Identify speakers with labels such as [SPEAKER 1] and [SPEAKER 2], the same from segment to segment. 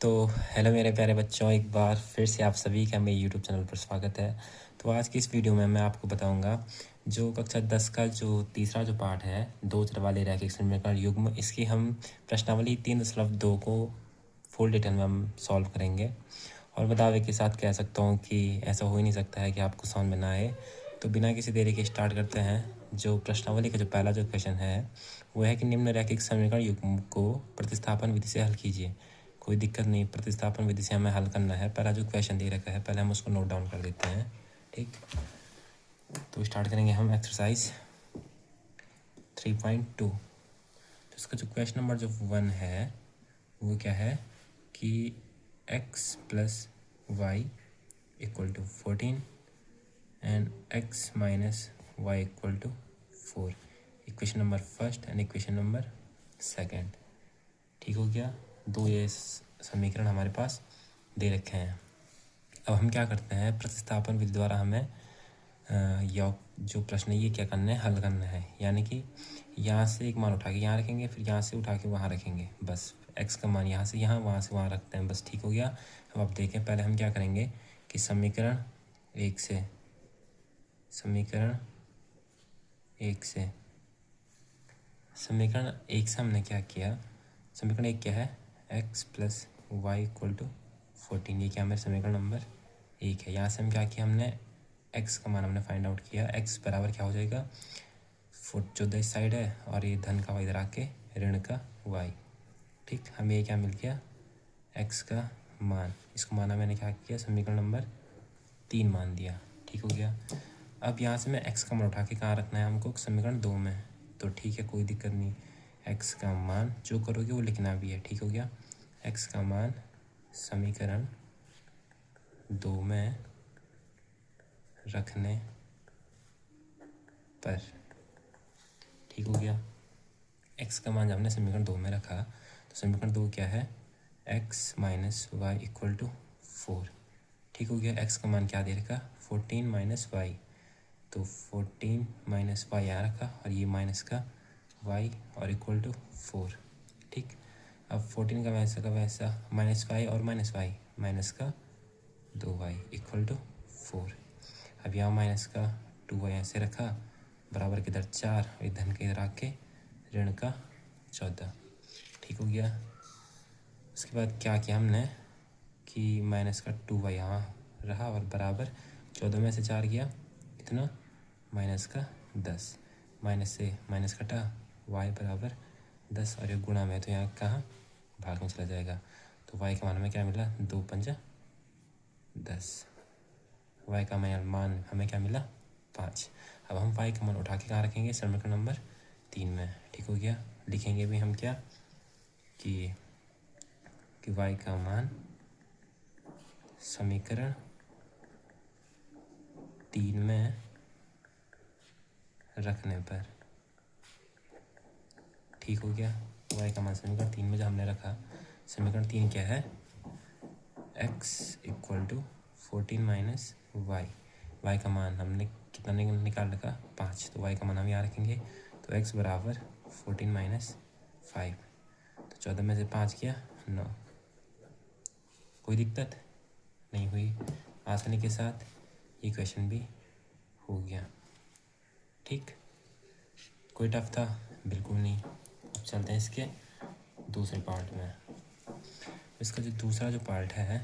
[SPEAKER 1] तो हेलो मेरे प्यारे बच्चों, एक बार फिर से आप सभी का मेरे यूट्यूब चैनल पर स्वागत है। तो आज की इस वीडियो में मैं आपको बताऊंगा जो कक्षा 10 का जो तीसरा जो पार्ट है, दो चर वाले रैखिक समीकरण युग्म, इसकी हम प्रश्नावली 3.2 को फुल डिटेल में हम सॉल्व करेंगे। और मैं दावे के साथ कह सकता हूँ कि ऐसा हो ही नहीं सकता है कि आपको समझ में ना आए। तो बिना किसी देरी के स्टार्ट करते हैं। जो प्रश्नावली का जो पहला जो क्वेश्चन है वो है कि निम्न रैखिक समीकरण युग्म को प्रतिस्थापन विधि से हल कीजिए। कोई दिक्कत नहीं, प्रतिस्थापन विधि से हमें हल करना है। पहला जो क्वेश्चन दे रखा है पहले हम उसको नोट डाउन कर देते हैं। ठीक, तो स्टार्ट करेंगे हम एक्सरसाइज 3.2। तो इसका जो क्वेश्चन नंबर जो 1 है वो क्या है कि x plus y equal to 14 and x minus y equal to 4। Equation number first and equation number second. ठीक हो गया। दो ये समीकरण हमारे पास दे रखे हैं। अब हम क्या करते हैं, प्रतिस्थापन विधि द्वारा हमें यह जो प्रश्न है ये क्या करना है, हल करना है। यानी कि यहाँ से एक मान उठा के यहाँ रखेंगे, फिर यहाँ से उठा के वहाँ रखेंगे। बस x का मान यहाँ से यहाँ, वहाँ से वहाँ रखते हैं, बस। ठीक हो गया। अब आप देखें, पहले हम क्या करेंगे कि समीकरण एक से हमने क्या किया। समीकरण एक क्या है, x plus y equal to 14। ये क्या मेरे समीकरण नंबर एक है। यहाँ से हम क्या किया, हमने x का मान हमने फाइंड आउट किया। x बराबर क्या हो जाएगा, फुट 14 इस साइड है और ये धन का y इधर आके ऋण का y। ठीक, हमें ये क्या मिल गया, x का मान। इसको माना मैंने क्या किया, समीकरण नंबर 3 मान दिया। ठीक हो गया। अब यहाँ से मैं x का मान उठा के कहाँ रखना है हमको, समीकरण 2 में। तो ठीक है, कोई दिक्कत नहीं। x का मान जो करोगे वो लिखना भी है। ठीक हो गया। x का मान समीकरण 2 में रखने पर, ठीक हो गया। x का मान जब हमने समीकरण 2 में रखा तो समीकरण 2 क्या है, x minus y equal to 4। ठीक हो गया। x का मान क्या दे रखा, 14 माइनस वाई। तो 14 माइनस वाई यहाँ रखा और ये माइनस का y और इक्वल टू 4। ठीक, अब 14 का वैसा माइनस वाई और माइनस वाई, माइनस का 2y इक्वल टू 4। अब यहाँ माइनस का 2y ऐसे रखा, बराबर के इधर 4, धन के इधर आके ऋण का 14। ठीक हो गया। उसके बाद क्या किया हमने कि माइनस का 2y यहाँ रहा और बराबर 14 में से 4 गया कितना, माइनस का 10। माइनस से माइनस कटा, y बराबर 10 और ये गुणा में तो यहाँ कहाँ भाग में चला जाएगा। तो y का मान हमें क्या मिला, 2 पंजा 10। y का मान हमें क्या मिला, 5। अब हम y का मान उठा के कहाँ रखेंगे, समीकरण नंबर 3 में। ठीक हो गया। लिखेंगे भी हम क्या कि y का मान समीकरण 3 में रखने पर। ठीक हो गया। y का मान समीकरण 3 में जब हमने रखा, समीकरण 3 क्या है, x equal to 14 minus y. y का मान हमने कितना निकाल रखा, 5। तो y का मान हम यहाँ रखेंगे, तो x बराबर 14 माइनस 5। तो 14 में से 5 किया 9। कोई दिक्कत नहीं हुई, आसानी के साथ ये क्वेश्चन भी हो गया। ठीक, कोई टफ था, बिल्कुल नहीं। अब चलते हैं इसके दूसरे पार्ट में। इसका जो दूसरा जो पार्ट है,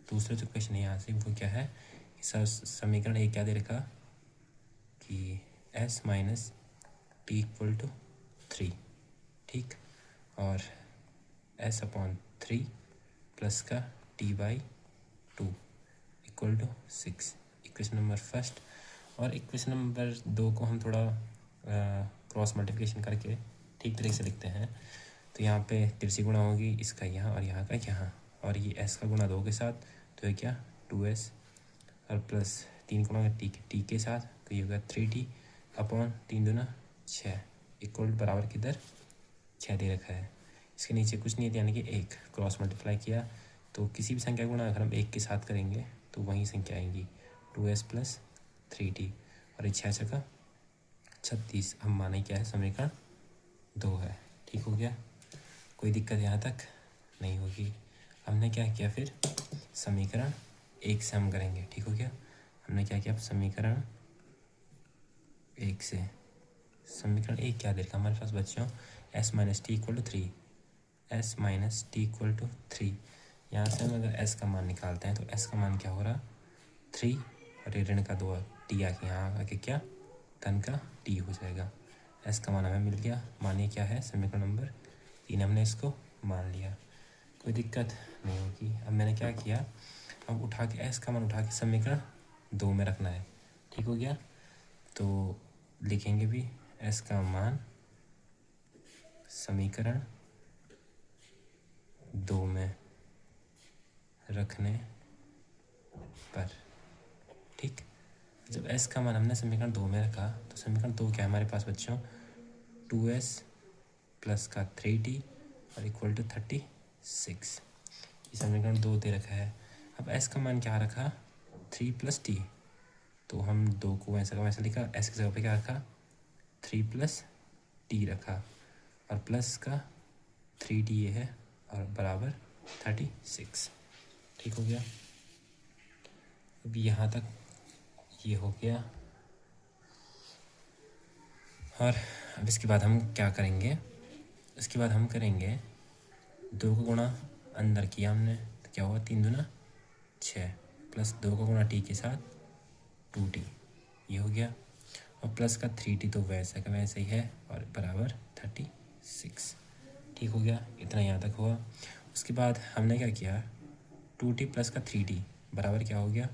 [SPEAKER 1] दूसरा जो क्वेश्चन है यहाँ से वो क्या है कि सर समीकरण एक क्या दे रखा कि s minus t equal to 3। ठीक, और s अपॉन 3 प्लस का t by 2 equal to 6। Equation number first. और इक्वेशन नंबर 2 को हम थोड़ा क्रॉस मल्टीप्लिकेशन करके ठीक तरीके से लिखते हैं। तो यहाँ पे तिरछी गुणा होगी, इसका यहाँ और यहाँ का यहाँ, और ये s का गुणा 2 के साथ, तो ये क्या 2s, और प्लस 3 गुणा टी के साथ, तो ये होगा 3t अपॉन 3 दूना 6 इक्वल बराबर किधर 6 दे रखा है। इसके नीचे कुछ नहीं है, यानी कि 1 क्रॉस मल्टीप्लाई किया तो किसी भी संख्या गुणा अगर हम 1 के साथ करेंगे तो वही संख्या आएंगी 2s प्लस 3t, और ये 6 का 36। हम माने क्या है, समीकरण 2 है। ठीक हो गया। कोई दिक्कत यहाँ तक नहीं होगी। हमने क्या किया फिर, समीकरण एक से हम करेंगे, ठीक हो गया। हमने क्या किया, समीकरण एक से, समीकरण एक क्या दे रखा हमारे पास बच्चों, s minus t equal to 3, s minus t equal to 3। यहाँ से हम अगर s का मान निकालते हैं तो s का मान क्या हो रहा, 3, और ये ऋण का 2 टी आके यहाँ आके क्या, धन का t हो जाएगा। s का मान हमें मिल गया, मानिए क्या है, समीकरण नंबर 3 हमने इसको मान लिया, कोई दिक्कत नहीं होगी। अब मैंने क्या किया, अब उठा के s का मान उठा के समीकरण 2 में रखना है, ठीक हो गया। तो लिखेंगे भी s का मान समीकरण 2 में रखने पर, ठीक। जब s का मान हमने समीकरण 2 में रखा तो समीकरण 2 क्या है हमारे पास बच्चों, 2s प्लस का 3t और इक्वल टू 36। ये समीकरण 2 दे रखा है। अब s का मान क्या रखा, 3 प्लस टी, तो हम 2 को वैसा का वैसा लिखा, s की जगह पे क्या रखा, 3 प्लस टी रखा, और प्लस का 3t ये है, और बराबर 36, ठीक हो गया। अब यहाँ तक ये हो गया। और अब इसके बाद हम क्या करेंगे, इसके बाद हम करेंगे 2 को गुणा अंदर किया हमने तो क्या हुआ, 3 दूना 6, प्लस 2 को गुणा टी के साथ 2t, ये हो गया। और प्लस का 3t तो वैसा का वैसे ही है, और बराबर 36, ठीक हो गया। इतना यहाँ तक हुआ। उसके बाद हमने क्या किया, 2t प्लस का 3t बराबर क्या हो गया,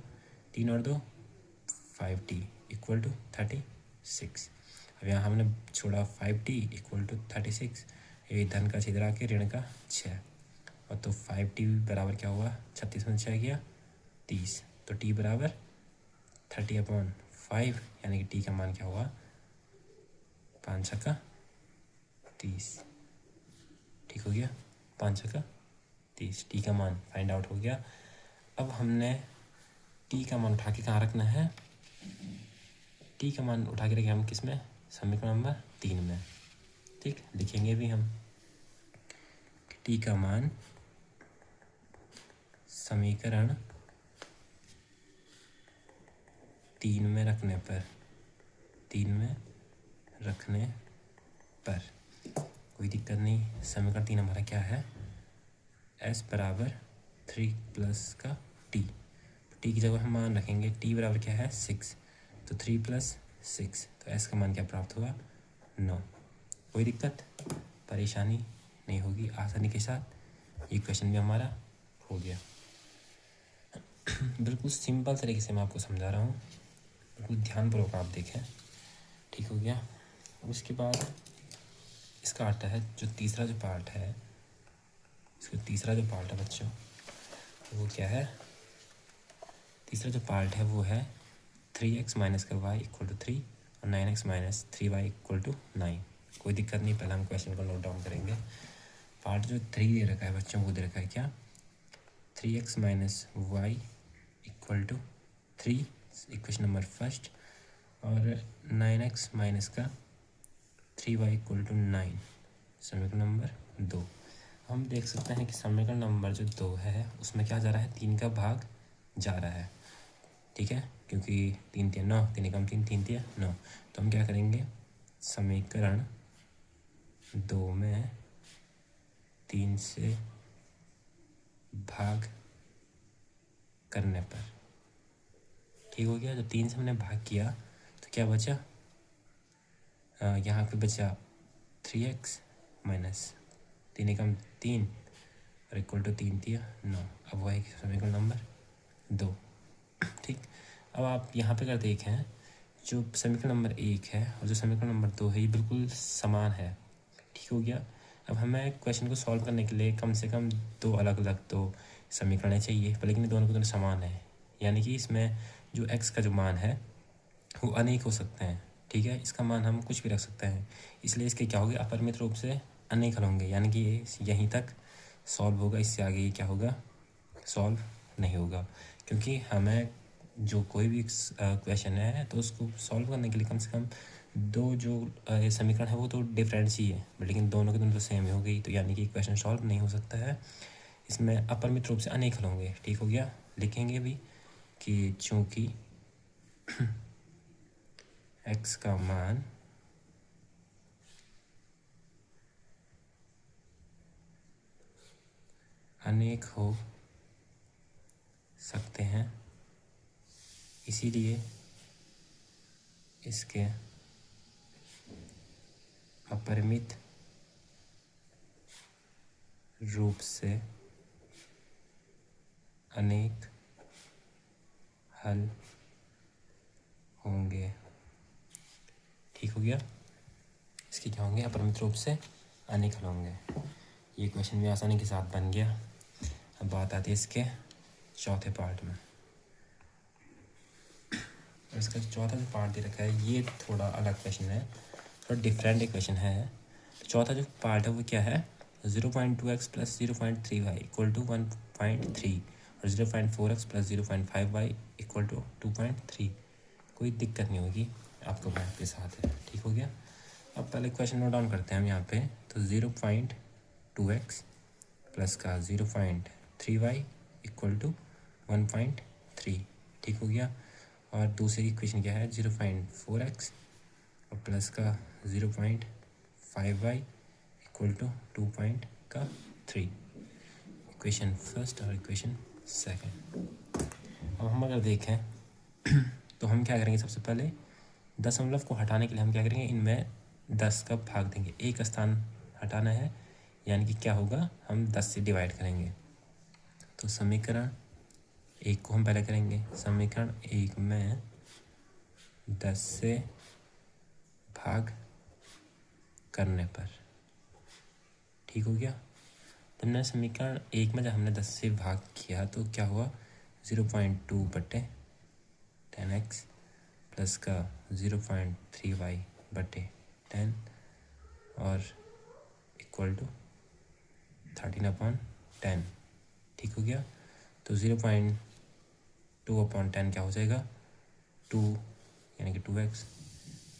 [SPEAKER 1] 3 और 2 5t इक्वल टू 36। अब यहाँ हमने छोड़ा 5t इक्वल टू 36, ये धन का छिद्रा के ऋण का 6, और तो 5t बराबर क्या हुआ, 36 में 6 गया 30, तो t बराबर 30/5, यानी कि t का मान क्या हुआ, 5 छक्का 30, ठीक हो गया, 5 छक्का 30, t का मान फाइंड आउट हो गया। अब हमने t का मान उठा के कहाँ रखना है, t का मान उठा के रखे हम किस में, समीकरण नंबर 3 में, ठीक। लिखेंगे भी हम t का मान समीकरण 3 में रखने पर, 3 में रखने पर कोई दिक्कत नहीं। समीकरण 3 हमारा क्या है, s बराबर 3 प्लस का t, t की जगह हम मान रखेंगे, t बराबर क्या है 6, तो 3 प्लस 6, तो s का मान क्या प्राप्त हुआ, 9। कोई दिक्कत परेशानी नहीं होगी, आसानी के साथ ये क्वेश्चन भी हमारा हो गया। बिल्कुल सिंपल तरीके से मैं आपको समझा रहा हूँ, बिल्कुल ध्यानपूर्वक आप देखें, ठीक हो गया। उसके बाद इसका आता है जो तीसरा जो पार्ट है, इसका तीसरा जो पार्ट है बच्चों वो क्या है, तीसरा जो पार्ट है वो है 3x माइनस का y इक्वल टू 3 और 9x minus 3y equal to 9। कोई दिक्कत नहीं, पहले हम क्वेश्चन को नोट डाउन करेंगे। पार्ट जो 3 दे रखा है बच्चों वो दे रखा है क्या, 3x minus y equal to 3, equation number first, और 9x माइनस का 3y इक्वल टू 9, समीकरण नंबर 2। हम देख सकते हैं कि समीकरण नंबर जो 2 है उसमें क्या जा रहा है, 3 का भाग जा रहा है, ठीक है, क्योंकि 3 3 9, 3 एकम 3, 3 3 9, तो हम क्या करेंगे, समीकरण 2 में 3 से भाग करने पर, ठीक हो गया। जब 3 से हमने भाग किया तो क्या बचा, यहाँ पे बचा 3x माइनस 3 एकम 3 और इक्वल टू 3 3 9, अब वह समीकरण नंबर 2, ठीक। अब आप यहाँ पे अगर देखें जो समीकरण नंबर 1 है और जो समीकरण नंबर 2 है ये बिल्कुल समान है, ठीक हो गया। अब हमें क्वेश्चन को सॉल्व करने के लिए कम से कम 2 अलग अलग तो समीकरण चाहिए, पर लेकिन दोनों के दोनों समान है, यानी कि इसमें जो x का जो मान है वो अनेक हो सकते हैं, ठीक है, इसका मान हम कुछ भी रख सकते हैं, इसलिए इसके क्या होंगे, अपरिमित रूप से अनेक हल होंगे, यानी कि ये यहीं तक सॉल्व होगा, इससे आगे ये क्या होगा, सॉल्व नहीं होगा। क्योंकि हमें जो कोई भी क्वेश्चन है तो उसको सॉल्व करने के लिए कम से कम दो जो समीकरण है वो तो डिफरेंट ही है, लेकिन दोनों के दोनों तो सेम ही हो गई, तो यानी कि इक्वेशन सॉल्व नहीं हो सकता है। इसमें अपरिमित रूप से अनेक हल होंगे। ठीक हो गया। लिखेंगे भी कि चूंकि x का मान अनेक हो सकते हैं, इसीलिए इसके अपरिमित रूप से अनेक हल होंगे। ठीक हो गया। इसके क्या होंगे? अपरिमित रूप से अनेक हल होंगे। ये क्वेश्चन भी आसानी के साथ बन गया। अब बात आती है इसके चौथे पार्ट में। और इसका चौथा जो पार्ट दे रखा है ये थोड़ा अलग क्वेश्चन है, थोड़ा डिफरेंट क्वेश्चन है। तो चौथा जो पार्ट है वो क्या है? 0.2x plus 0.3y equal to 1.3 और 0.4x plus 0.5y equal to 2.3। कोई दिक्कत नहीं होगी, आपको मैथ के साथ है। ठीक हो गया। अब पहले क्वेश्चन नोट डाउन करते हैं हम यहाँ पे। तो 0.2x प्लस का 0.3y इक्वल टू 1.3। ठीक हो गया। और दूसरी इक्वेशन क्या है? 0.4x और प्लस का 0.5y equal to 2.3। Equation first और इक्वेशन सेकंड। अब हम अगर देखें तो हम क्या करेंगे? सबसे पहले दशमलव को हटाने के लिए हम क्या करेंगे? इनमें 10 का भाग देंगे। एक स्थान हटाना है, यानी कि क्या होगा? हम 10 से डिवाइड करेंगे। तो समीकरण 1 को हम पहले करेंगे। समीकरण 1 में 10 से भाग करने पर। ठीक हो गया। तो हमने समीकरण 1 में जब हमने 10 से भाग किया तो क्या हुआ? 0.2 बटे 10x प्लस का 0.3y बटे 10 और इक्वल टू 13/10। ठीक हो गया। तो 0.2/10 क्या हो जाएगा? 2 यानी कि 2x।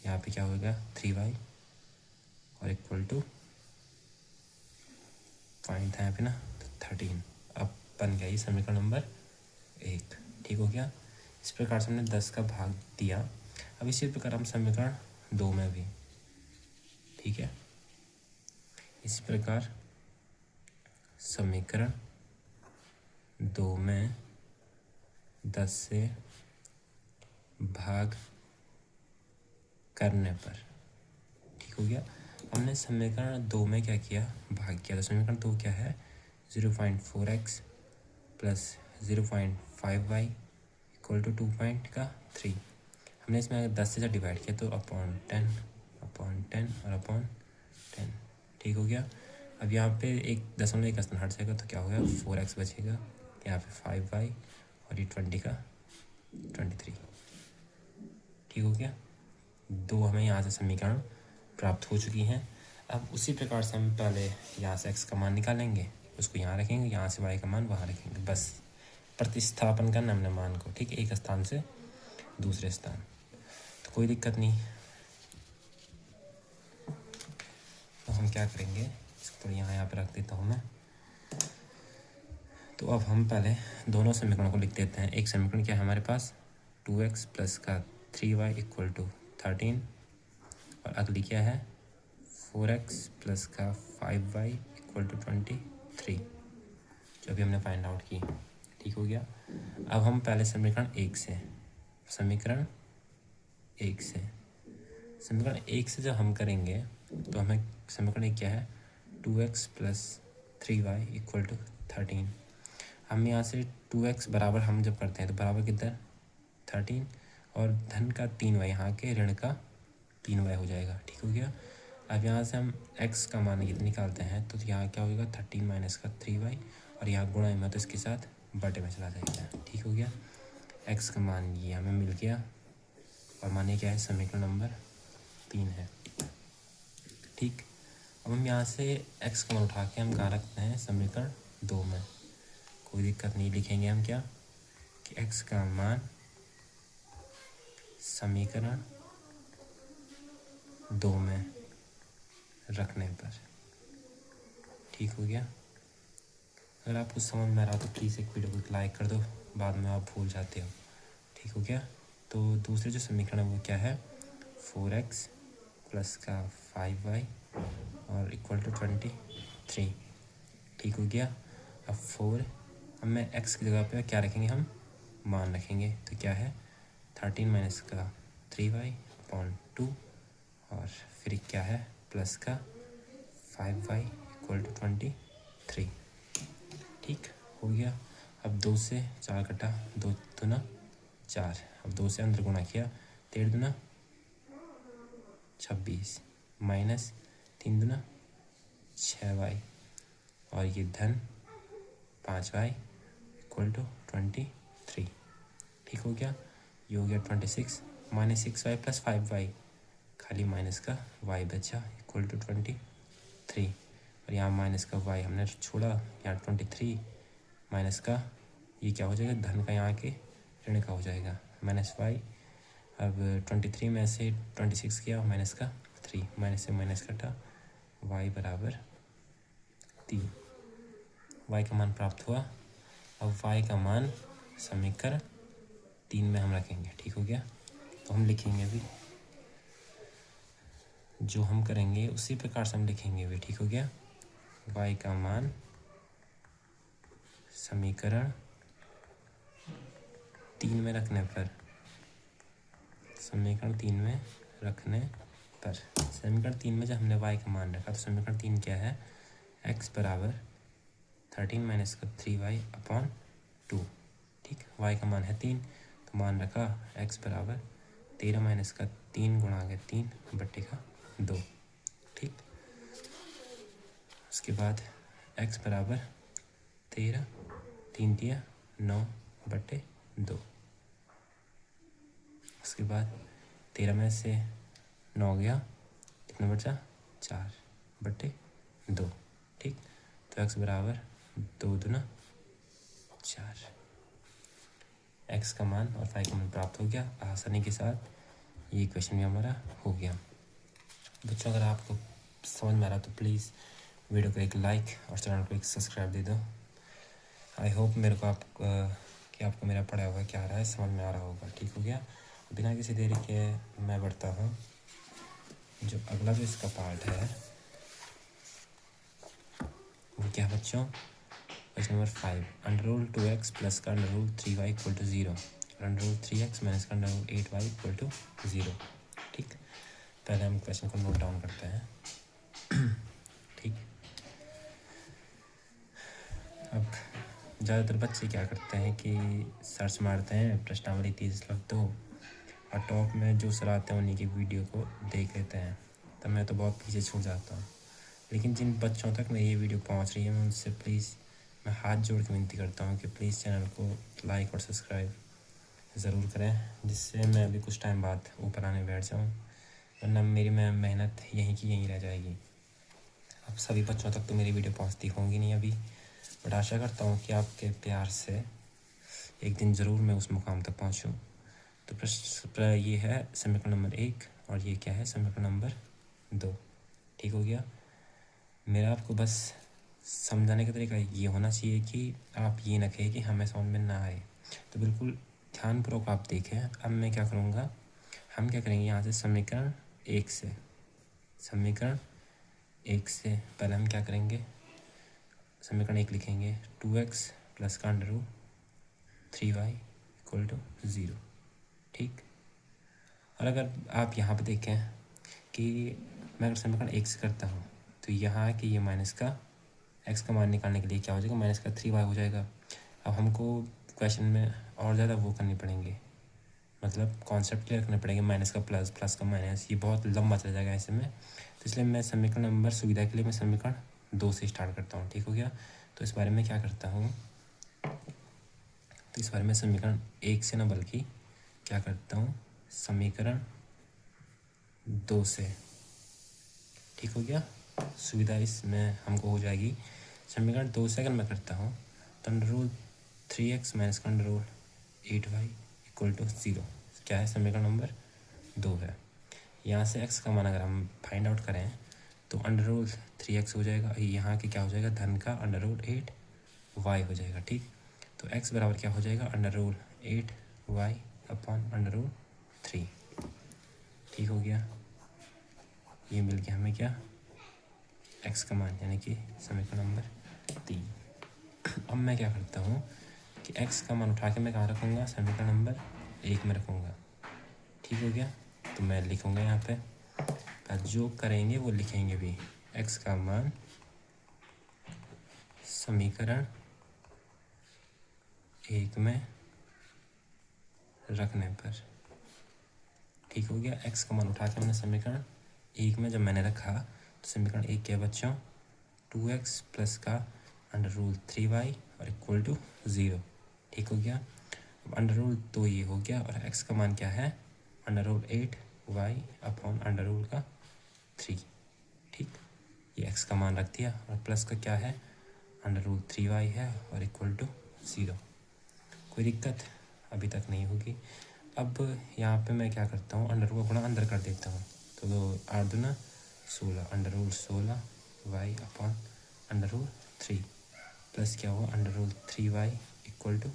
[SPEAKER 1] यहाँ पे क्या होगा? 3y और इक्वल टू पॉइंट था यहाँ पे ना, तो 13। अब बन गया ये समीकरण नंबर 1। ठीक हो गया। इस प्रकार से हमने 10 का भाग दिया। अब इसी प्रकार हम समीकरण 2 में भी, ठीक है, इसी प्रकार समीकरण 2 में 10 से भाग करने पर। ठीक हो गया। हमने समीकरण 2 में क्या किया? भाग किया। तो समीकरण 2 क्या है? 0.4x plus 0.5y equal to 2.3। हमने इसमें अगर 10 से डिवाइड किया तो अपॉन 10 और अपॉन 10। ठीक हो गया। अब यहाँ पे एक दशमलव एक स्थान हट जाएगा तो क्या होगा? 4x बचेगा। यहाँ पे 5y और ये 20 का 23। ठीक हो गया। 2 हमें यहाँ से समीकरण प्राप्त हो चुकी हैं। अब उसी प्रकार से हम पहले यहाँ से x का मान निकालेंगे, उसको यहाँ रखेंगे, यहाँ से y का मान वहाँ रखेंगे। बस प्रतिस्थापन करना हमने मान को, ठीक है, एक स्थान से दूसरे स्थान। तो कोई दिक्कत नहीं। तो हम क्या करेंगे? इसको थोड़ा यहाँ पे रख देता हूँ मैं। तो अब हम पहले दोनों समीकरणों को लिख देते हैं। एक समीकरण क्या है हमारे पास? 2x प्लस का 3y इक्वल टू 13 और अगली क्या है? 4x प्लस का 5y इक्वल टू 23, जो अभी हमने फाइंड आउट की। ठीक हो गया। अब हम पहले समीकरण 1 से समीकरण 1 से जब हम करेंगे तो हमें समीकरण 1 क्या है? 2x plus 3y equal to 13। हम यहाँ से 2x बराबर हम जब करते हैं तो बराबर किधर? 13 और धन का 3y, यहाँ के ऋण का 3y हो जाएगा। ठीक हो गया। अब यहाँ से हम x का मान निकालते हैं तो यहाँ क्या होगा? 13 माइनस का 3y और यहाँ गुणा में तो इसके साथ बटे में चला जाएगा। ठीक हो गया। x का मान ये हमें मिल गया और माने क्या है? समीकरण नंबर 3 है। ठीक। अब हम यहाँ से x का मान उठा के हम कहाँ रखते हैं? समीकरण 2 में। कोई दिक्कत नहीं। लिखेंगे हम क्या कि x का मान समीकरण 2 में रखने पर। ठीक हो गया। अगर आपको समझ में आ रहा हो तो प्लीज़ एक वीडियो को लाइक कर दो, बाद में आप भूल जाते हो। ठीक हो गया। तो दूसरे जो समीकरण है वो क्या है, 4x प्लस का 5y और इक्वल टू 23। ठीक हो गया। अब 4, अब मैं x की जगह पे क्या रखेंगे, हम मान रखेंगे, तो क्या है 13 माइनस का 3y अपॉन 2 और फिर क्या है प्लस का 5y इक्वल टू 23। ठीक हो गया। अब 2 से 4 कटा, 2 दूना 4, अब 2 से अंदर गुणा किया, 13 दूना 26 माइनस 3 दूना 6y और ये धन 5y इक्वल टू 23। ठीक हो गया। ये हो गया 26 माइनस 6y प्लस 5y, खाली माइनस का y बचा इक्वल टू 23 और यहाँ माइनस का y हमने छोड़ा, यहाँ 23 माइनस का ये क्या हो जाएगा, धन का यहाँ के ऋण का हो जाएगा माइनस y। अब 23 में से 26 किया माइनस का 3, माइनस से माइनस कटा, y बराबर 3, y का मान प्राप्त हुआ। अब y का मान समीकरण 3 में हम रखेंगे। ठीक हो गया। तो हम लिखेंगे अभी जो हम करेंगे उसी प्रकार से हम लिखेंगे भी। ठीक हो गया। y का मान समीकरण 3 में रखने पर, समीकरण 3 में रखने पर, समीकरण 3 में जब हमने y का मान रखा तो समीकरण 3 क्या है, x बराबर 13 माइनस का 3y अपॉन 2। ठीक, y का मान है 3, तो मान रखा x बराबर 13 माइनस का 3 गुणा के 3 बट्टे का 2। ठीक, उसके बाद x बराबर 13, 3 दिया 9 बट्टे 2। उसके बाद 13 में से 9 गया, कितना बचा 4 बट्टे 2। ठीक, तो x बराबर 2 दूना 4, x का मान और y का मान प्राप्त हो गया आसानी के साथ। ये क्वेश्चन भी हमारा हो गया। बच्चों अगर आपको समझ में आ रहा तो प्लीज़ वीडियो को एक लाइक और चैनल को एक सब्सक्राइब दे दो। आई होप मेरे को कि आपको मेरा पढ़ा हुआ क्या रहा है समझ में आ रहा होगा। ठीक हो गया। बिना किसी देरी के मैं बढ़ता हूँ, जो अगला जो इसका पार्ट है वो क्या है बच्चों, question number 5, under root 2x plus का under root 3y equal to 0 और अंडर रूल 3x माइनस का under root 8y equal to 0। ठीक, पहले हम क्वेश्चन को नोट डाउन करते हैं। ठीक, अब ज़्यादातर बच्चे क्या करते हैं कि सर्च मारते हैं प्रश्नावली 30 लग दो और टॉप में जो सर आते हैं उन्हीं की वीडियो को देख लेते हैं, तब मैं तो बहुत पीछे छूट जाता हूँ। लेकिन जिन बच्चों तक मेरी ये वीडियो पहुँच रही है मैं उनसे प्लीज़ मैं हाथ जोड़ के विनती करता हूँ कि प्लीज़ चैनल को लाइक और सब्सक्राइब ज़रूर करें, जिससे मैं अभी कुछ टाइम बाद ऊपर आने बैठ जाऊँ, वरना मेरी मेहनत यहीं की यहीं रह जाएगी। अब सभी बच्चों तक तो मेरी वीडियो पहुँचती होंगी नहीं अभी, बट आशा करता हूँ कि आपके प्यार से एक दिन ज़रूर मैं उस मुकाम तक पहुँचूँ। तो प्रश्न ये है समीकरण नंबर 1 और ये क्या है समीकरण नंबर 2। ठीक हो गया। मेरा आपको बस समझाने का तरीका ये होना चाहिए कि आप ये ना कहें कि हमें समझ में ना आए, तो बिल्कुल ध्यानपूर्वक आप देखें। अब मैं क्या करूँगा, हम क्या करेंगे यहाँ से समीकरण 1 से, समीकरण 1 से पहले हम क्या करेंगे, समीकरण 1 लिखेंगे 2x प्लस का under root 3y equal to 0। ठीक, और अगर आप यहाँ पे देखें कि मैं अगर समीकरण 1 से करता हूँ तो यहाँ कि ये माइनस का x का मान निकालने के लिए क्या हो जाएगा, माइनस का 3y हो जाएगा। अब हमको क्वेश्चन में और ज़्यादा वो करनी पड़ेंगे, मतलब कॉन्सेप्ट क्लियर करने पड़ेंगे, माइनस का प्लस, प्लस का माइनस, ये बहुत लंबा चल जाएगा ऐसे में। तो इसलिए मैं समीकरण नंबर सुविधा के लिए मैं समीकरण 2 से स्टार्ट करता हूँ। ठीक हो गया। तो इस बारे में क्या करता हूँ, तो इस बारे में समीकरण 1 से ना बल्कि क्या करता हूँ समीकरण 2 से। ठीक हो गया, सुविधा इसमें हमको हो जाएगी। समीकरण 2 से अगर मैं करता हूँ तो अंडर रूल 3x माइनस का under root 8y equal to 0 क्या है, समीकरण नंबर 2 है। यहाँ से x का मान अगर हम फाइंड आउट करें तो अंडर रूल 3x हो जाएगा, यहाँ के क्या हो जाएगा धन का अंडर रूल 8y हो जाएगा। ठीक, तो x बराबर क्या हो जाएगा under root 8y upon under root 3। ठीक हो गया, ये मिल गया हमें क्या x का मान, यानी कि समीकरण नंबर 3। अब मैं क्या करता हूँ कि x का मान उठा के मैं कहाँ रखूँगा, समीकरण नंबर 1 में रखूँगा। ठीक हो गया, तो मैं लिखूँगा यहाँ पे, जो करेंगे वो लिखेंगे भी, x का मान समीकरण 1 में रखने पर। ठीक हो गया, x का मान उठा के हमने समीकरण 1 में जब मैंने रखा तो समीकरण 1 क्या बच्चों 2x प्लस का अंडर रूल 3y और इक्वल टू 0। ठीक हो गया, अब अंडर रूल तो ये हो गया और x का मान क्या है under root 8y upon under rule का 3। ठीक, ये x का मान रख दिया और प्लस का क्या है अंडर रूल 3y है और इक्वल टू 0। कोई दिक्कत अभी तक नहीं होगी। अब यहाँ पे मैं क्या करता हूँ अंडर रूल का गुणा अंदर कर देता हूँ, तो 8 दूना 16 under rule 16y upon under root 3 plus क्या हुआ under root 3y equal to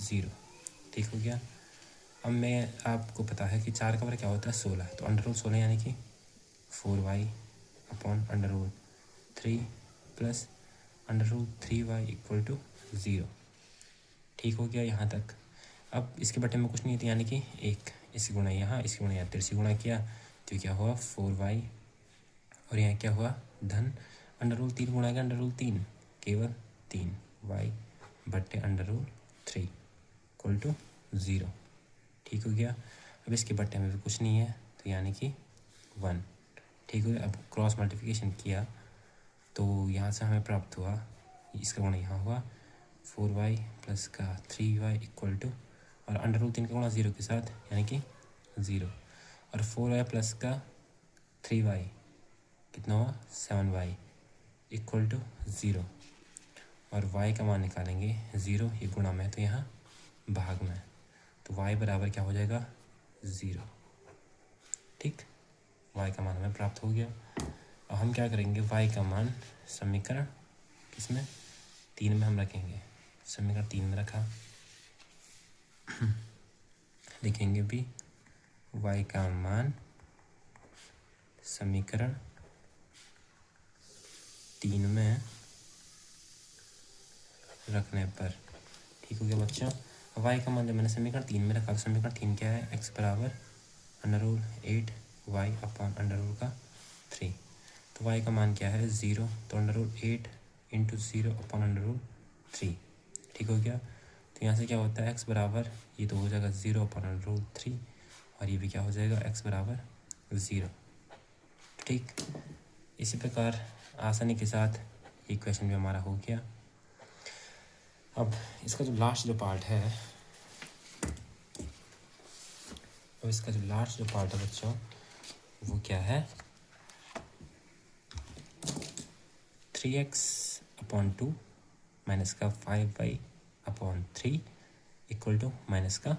[SPEAKER 1] 0। ठीक हो गया, अब मैं आपको पता है कि 4 का वर्ग क्या होता है 16, तो अंडर रूल 16 यानी कि 4y upon under root 3 plus under root 3y equal to 0। ठीक हो गया यहाँ तक। अब इसके बटे में कुछ नहीं थी, यानी कि एक इसी गुणा यहाँ इसी गुणा यहाँ तिरछी गुणा किया तो क्या हुआ 4y और यहाँ क्या हुआ धन अंडर रूल 3 गुणा के अंडर रूल 3 केवल 3y बट्टे अंडर रूल 3 इक्वल टू 0। ठीक हो गया, अब इसके बट्टे में भी कुछ नहीं है तो यानी कि 1। ठीक हो गया, अब क्रॉस मल्टीप्लिकेशन किया तो यहाँ से हमें प्राप्त हुआ इसका गुणा यहाँ हुआ 4y प्लस का 3y इक्वल टू और अंडर रूल 3 का गुणा 0 के साथ यानी कि 0 और 4y प्लस का 3y कितना हुआ 7y इक्वल टू 0 और y का मान निकालेंगे 0, ये गुणा में तो यहाँ भाग में, तो y बराबर क्या हो जाएगा 0। ठीक, y का मान हमें प्राप्त हो गया। अब हम क्या करेंगे y का मान समीकरण किसमें 3 में हम रखेंगे, समीकरण 3 में रखा लिखेंगे भी y का मान समीकरण 3 में रखने पर। ठीक हो गया बच्चों, y का मान जब मैंने समीकरण 3 में रखा तो समीकरण 3 क्या है x बराबर under root 8y upon under rule का 3, तो y का मान क्या है 0, तो under rule 8 into 0 upon under root 3। ठीक हो गया, तो यहाँ से क्या होता है x बराबर ये तो हो जाएगा 0 अपॉन अंडर रूल 3 और ये भी क्या हो जाएगा x बराबर 0। ठीक, इसी प्रकार आसानी के साथ ये क्वेश्चन भी हमारा हो गया। अब इसका जो लास्ट पार्ट है बच्चों वो क्या है 3x अपॉन 2 माइनस का 5y upon 3 equal to minus का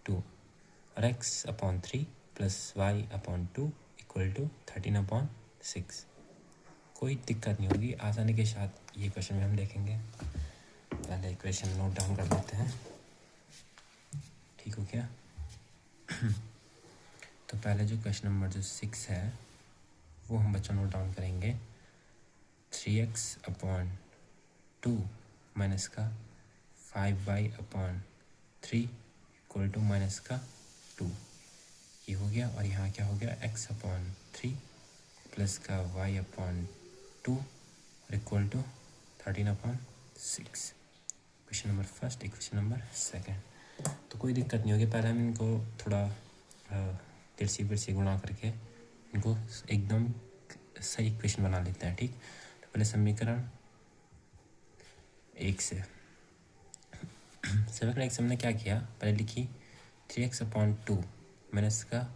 [SPEAKER 1] 2 और x upon 3 plus y upon 2 equal to 13 upon 6। कोई दिक्कत नहीं होगी, आसानी के साथ ये क्वेश्चन में हम देखेंगे। पहले क्वेश्चन नोट डाउन कर लेते हैं। ठीक हो गया तो पहले जो क्वेश्चन नंबर जो 6 है वो हम बच्चों नोट डाउन करेंगे 3x अपॉन 2 माइनस का 5y upon 3 equal to minus का 2, ये हो गया और यहाँ क्या हो गया x अपॉन 3 प्लस का y अपॉन 2 और equal to 13 upon 6। Question number first, question number second. तो कोई दिक्कत नहीं होगी, पहले हम इनको थोड़ा तिरछी बिरछी गुणा करके इनको एकदम सही क्वेश्चन बना लेते हैं। ठीक, तो पहले समीकरण 1 से समीकरण 1 से हमने क्या किया, पहले लिखी 3x अपॉन 2 माइनस का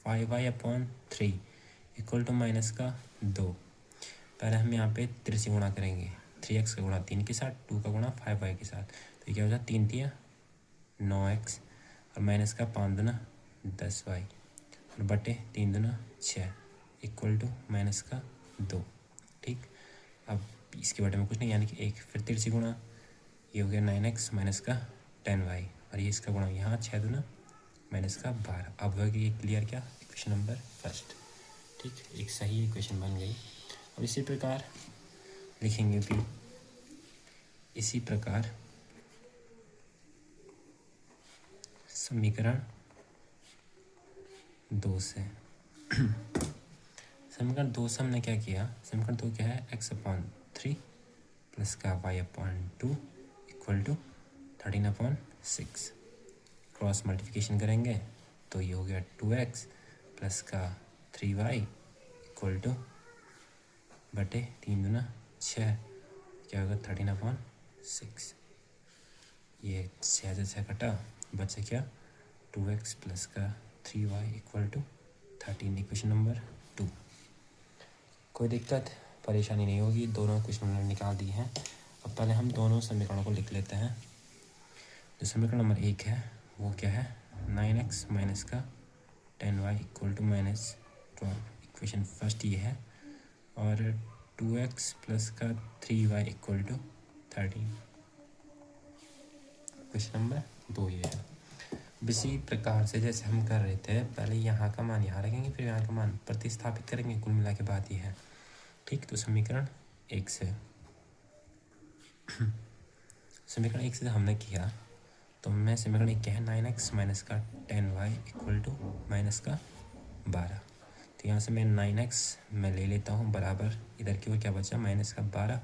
[SPEAKER 1] 5y upon 3 equal to minus का 2। पहले हम यहाँ पे तिरछी गुणा करेंगे, 3x का गुणा 3 के साथ, 2 का गुणा 5y के साथ, तो ये क्या हो जाए 3 3 9x और माइनस का 5 दूना 10y और बटे 3 दूना 6 इक्वल टू माइनस का 2। ठीक, अब इसके बटे में कुछ नहीं यानी कि 1, फिर तिरछी गुणा, ये हो गया 9x माइनस का 10y, और ये इसका गुणा यहाँ 6 दूना माइनस का 12। अब हो गया ये क्लियर क्या, इक्वेशन नंबर फर्स्ट। ठीक, एक सही इक्वेशन बन गई। अब इसी प्रकार लिखेंगे भी, इसी प्रकार समीकरण 2 से समीकरण 2 से हमने क्या किया, समीकरण 2 क्या है, x/3 प्लस का y/2 equal to 13/6। Cross multiplication करेंगे तो ये हो गया 2x प्लस का 3y इक्वल टू बटे 3 दूना 6, क्या होगा 13/6। ये 6 से 6 कटा, बचा क्या 2x प्लस का 3y equal to 13, equation number 2। कोई दिक्कत परेशानी नहीं होगी, दोनों क्वेश्चन हमने निकाल दी हैं। अब पहले हम दोनों समीकरणों को लिख लेते हैं। जो समीकरण नंबर 1 है वो क्या है, 9x माइनस का 10y equal to -12, equation first ये है, और 2x प्लस का 3y equal to 13, question number 2 ये है। इसी प्रकार से जैसे हम कर रहे थे, पहले यहाँ का मान यहाँ रखेंगे, फिर यहाँ का मान प्रतिस्थापित करेंगे, कुल मिला के बात ये है। ठीक, तो समीकरण 1 से समीकरण 1 से हमने किया, तो मैं समीकरण 1 क्या है, 9x माइनस का 10y इक्वल टू माइनस का 12। तो यहाँ से मैं 9x मैं ले लेता हूँ बराबर, इधर की ओर क्या बचा माइनस का 12,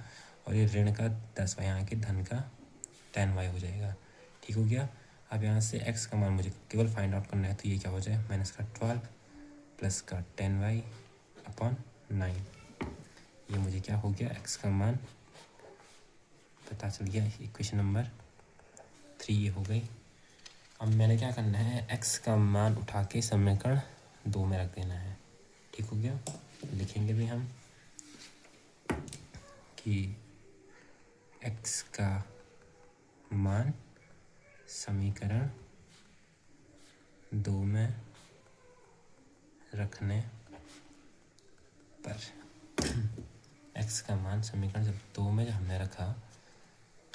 [SPEAKER 1] और ये ऋण का 10y, यहाँ के धन का 10y हो जाएगा। ठीक हो गया। अब यहाँ से x का मान मुझे केवल फाइंड आउट करना है, तो ये क्या हो जाए माइनस का 12 प्लस का 10y/9, ये मुझे क्या हो गया x का मान पता चल गया, इक्वेशन नंबर 3 ये हो गई। अब मैंने क्या करना है, x का मान उठा के समीकरण 2 में रख देना है। ठीक हो गया, लिखेंगे भी हम कि x का मान समीकरण 2 में रखने पर x का मान समीकरण जब 2 में हमने रखा,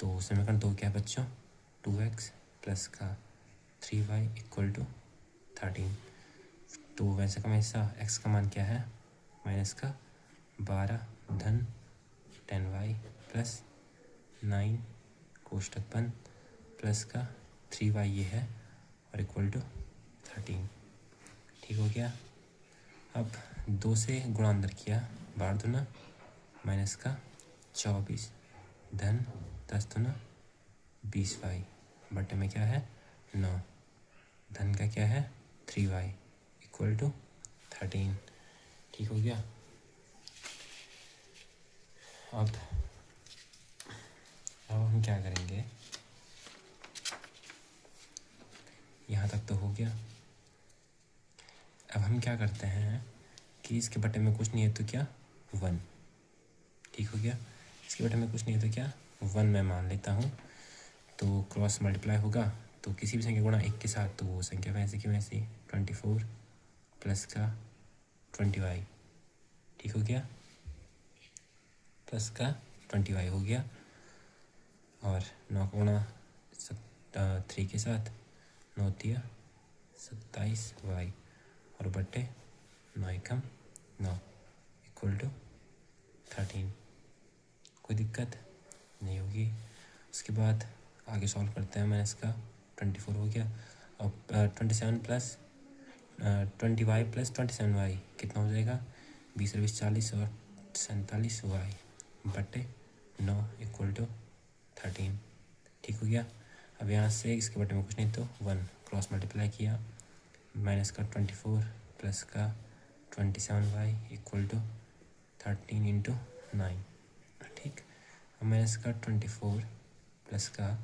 [SPEAKER 1] तो समीकरण 2 क्या है बच्चों, 2x प्लस का 3y इक्वल टू 13। तो वैसे का वैसा x का मान क्या है, माइनस का 12 धन 10y प्लस 9 कोष्टक बंद प्लस का 3y ये है, और इक्वल टू 13। ठीक हो गया। अब 2 से गुणा अंदर किया, 12 दूना माइनस का 24 धन 10 दूना 20y, बटे में क्या है 9, धन का क्या है 3y इक्वल टू 13। ठीक हो गया। अब हम क्या करेंगे, यहाँ तक तो हो गया। अब हम क्या करते हैं कि इसके बटे में कुछ नहीं है तो क्या 1। ठीक हो गया, इसके बटे में कुछ नहीं है तो क्या 1 मैं मान लेता हूँ। तो क्रॉस मल्टीप्लाई होगा, तो किसी भी संख्या गुणा 1 के साथ, तो वो संख्या वैसे की वैसी 24 प्लस का 20y। ठीक हो गया, प्लस का 20y हो गया, और 9 का गुणा 3 के साथ 9 दिया 27y, और बटे 9 एकम 9 इक्वल टू 13। कोई दिक्कत नहीं होगी। उसके बाद आगे सॉल्व करते हैं। मैंने इसका 24 हो गया, अब 27 प्लस 20y प्लस 27y कितना हो जाएगा, 20 और 20 40 और 47y बटे 9 इक्वल टू 13। ठीक हो गया। अब यहाँ से इसके बटे में कुछ नहीं तो 1 क्रॉस मल्टीप्लाई किया, माइनस का 24 प्लस का 27y इक्वल टू 13 इंटू 9। ठीक, अब माइनस का 24 प्लस का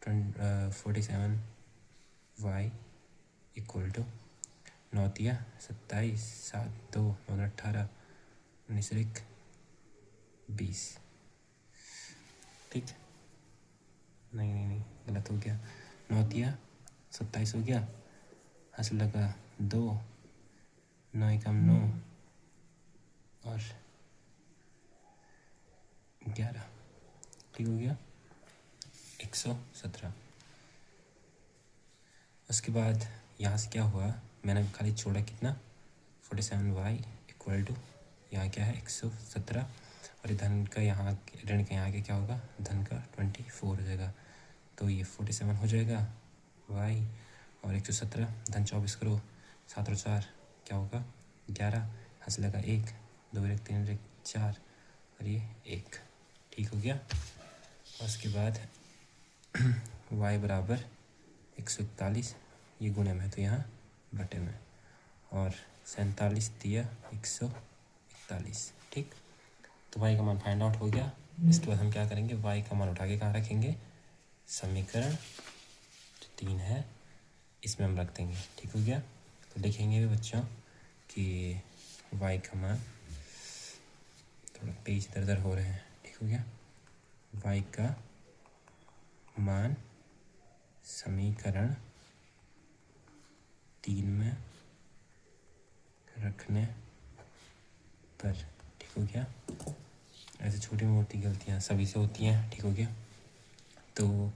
[SPEAKER 1] 47y इक्वल टू 9 दिया 27 7 2 9 18 19 1 20। ठीक, नहीं गलत हो गया, 9 दिया 27 हो गया, हासिल लगा 2, 9 एकम 9 और 11, ठीक हो गया 117। उसके बाद यहाँ से क्या हुआ, मैंने खाली छोड़ा कितना 47y इक्वल टू यहाँ क्या है 117 और धन का यहाँ ऋण का यहाँ के क्या होगा धन का 24 हो जाएगा। तो ये 47 हो जाएगा y और 117 धन 24 करो 7 और 4 क्या होगा 11, हंस लगा 1, 2 1 3 1 4 और ये 1, ठीक हो गया। उसके बाद y बराबर 141, ये गुणे में तो यहाँ बटे में, और 47 दिया 141, ठीक। तो y का मान फाइंड आउट हो गया। इसके बाद हम क्या करेंगे, y का मान उठा के कहाँ रखेंगे, समीकरण जो 3 है इसमें हम रख देंगे, ठीक हो गया। तो लिखेंगे भी बच्चों कि y का मान, थोड़ा पेज इधर उधर हो रहे हैं, ठीक हो गया, y का मान समीकरण 3 में रखने पर, ठीक हो गया। ऐसे छोटी मोटी गलतियाँ सभी से होती हैं, ठीक हो गया। तो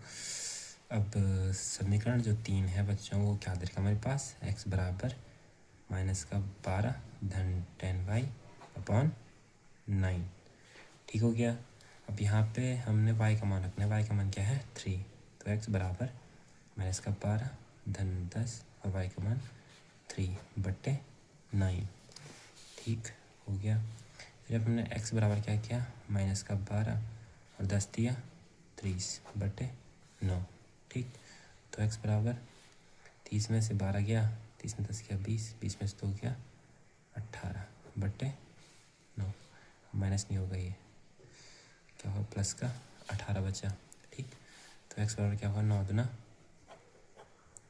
[SPEAKER 1] अब समीकरण जो 3 है बच्चों वो क्या दे रखा हमारे पास, x बराबर -12 धन 10y अपॉन 9, ठीक हो गया। अब यहाँ पे हमने y का मान रखना है, y का मान क्या है 3, तो x बराबर -12 धन 10 और y का मान 3/9, ठीक हो गया। फिर हमने x बराबर क्या किया -12 और 10 दिया 30/9, ठीक। तो x बराबर 30 में से 12 गया, 30 में 10 गया 20, 20 में से 2 गया 18/9, माइनस नहीं होगा, ये क्या होगा प्लस का 18 बचा, ठीक। तो x बराबर क्या होगा 9 दूना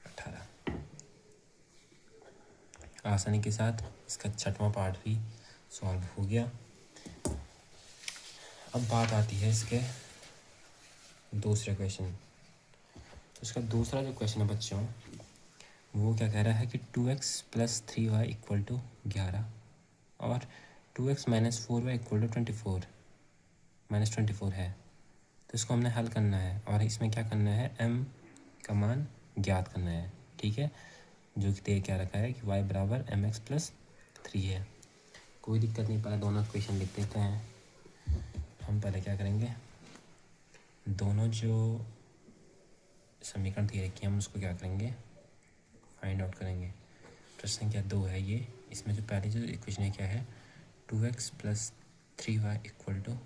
[SPEAKER 1] 18। आसानी के साथ इसका 6वां पार्ट भी सॉल्व हो गया। अब बात आती है इसके दूसरे क्वेश्चन। तो इसका दूसरा जो क्वेश्चन है बच्चों वो क्या कह रहा है कि 2x + 3y = 11 और 2x - 4y = 24 है। तो इसको हमने हल करना है और इसमें क्या करना है, m का मान ज्ञात करना है, ठीक है, जो कि दे क्या रखा है कि y बराबर mx + 3 है। कोई दिक्कत नहीं, पहले दोनों क्वेश्चन लिख देते हैं। हम पहले क्या करेंगे, दोनों जो समीकरण दिए रखी हम उसको क्या करेंगे फाइंड आउट करेंगे। प्रश्न संख्या 2 है ये, इसमें जो पहले जो इक्वेशन है क्या है 2x + 3y =